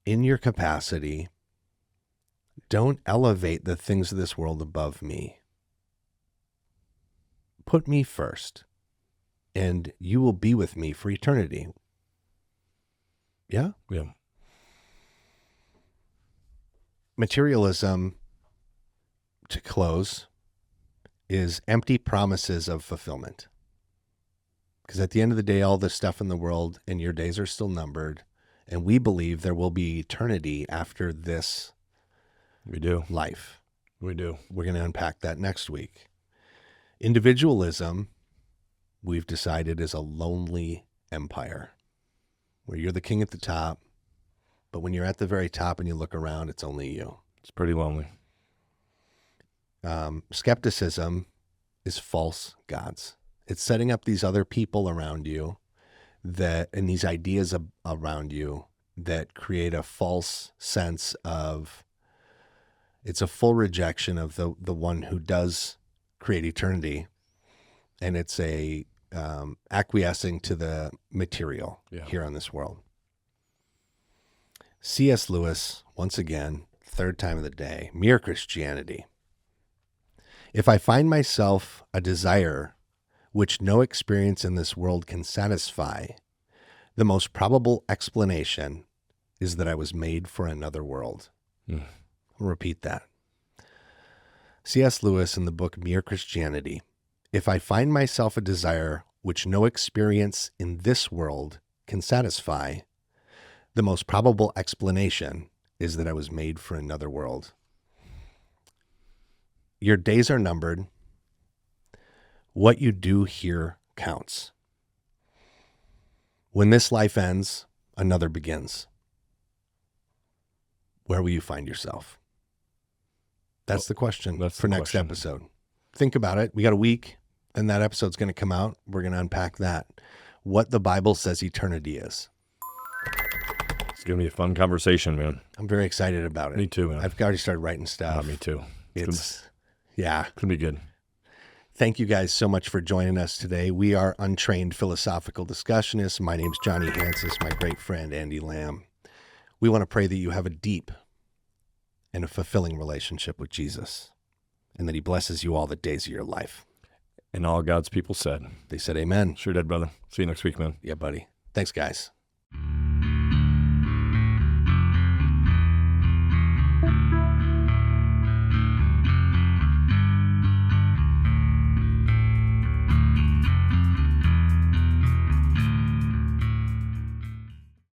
in your capacity, don't elevate the things of this world above me. Put me first, and you will be with me for eternity. Yeah? Yeah. Materialism, to close, is empty promises of fulfillment. Because at the end of the day, all this stuff in the world and your days are still numbered, and we believe there will be eternity after this life. We do. We're going to unpack that next week. Individualism, we've decided, is a lonely empire where you're the king at the top, but when you're at the very top and you look around, it's only you. It's pretty lonely. Skepticism is false gods. It's setting up these other people around you and these ideas around you that create a false sense of, it's a full rejection of the one who does create eternity. And it's a acquiescing to the material here on this world. C.S. Lewis, once again, third time of the day, Mere Christianity. If I find myself a desire which no experience in this world can satisfy, the most probable explanation is that I was made for another world. I'll repeat that. C.S. Lewis in the book Mere Christianity. If I find myself a desire which no experience in this world can satisfy, the most probable explanation is that I was made for another world. Your days are numbered. What you do here counts. When this life ends, another begins. Where will you find yourself? That's the question for next episode. Think about it. We got a week, then that episode's going to come out. We're going to unpack that. What the Bible says eternity is. It's going to be a fun conversation, man. I'm very excited about it. Me too, man. I've already started writing stuff. Me too. It's going to be good. Thank you guys so much for joining us today. We are untrained philosophical discussionists. My name's Jonny Hanson, my great friend Andy Lamb. We want to pray that you have a deep and a fulfilling relationship with Jesus, and that he blesses you all the days of your life. And all God's people said. They said amen. Sure did, brother. See you next week, man. Yeah, buddy. Thanks, guys.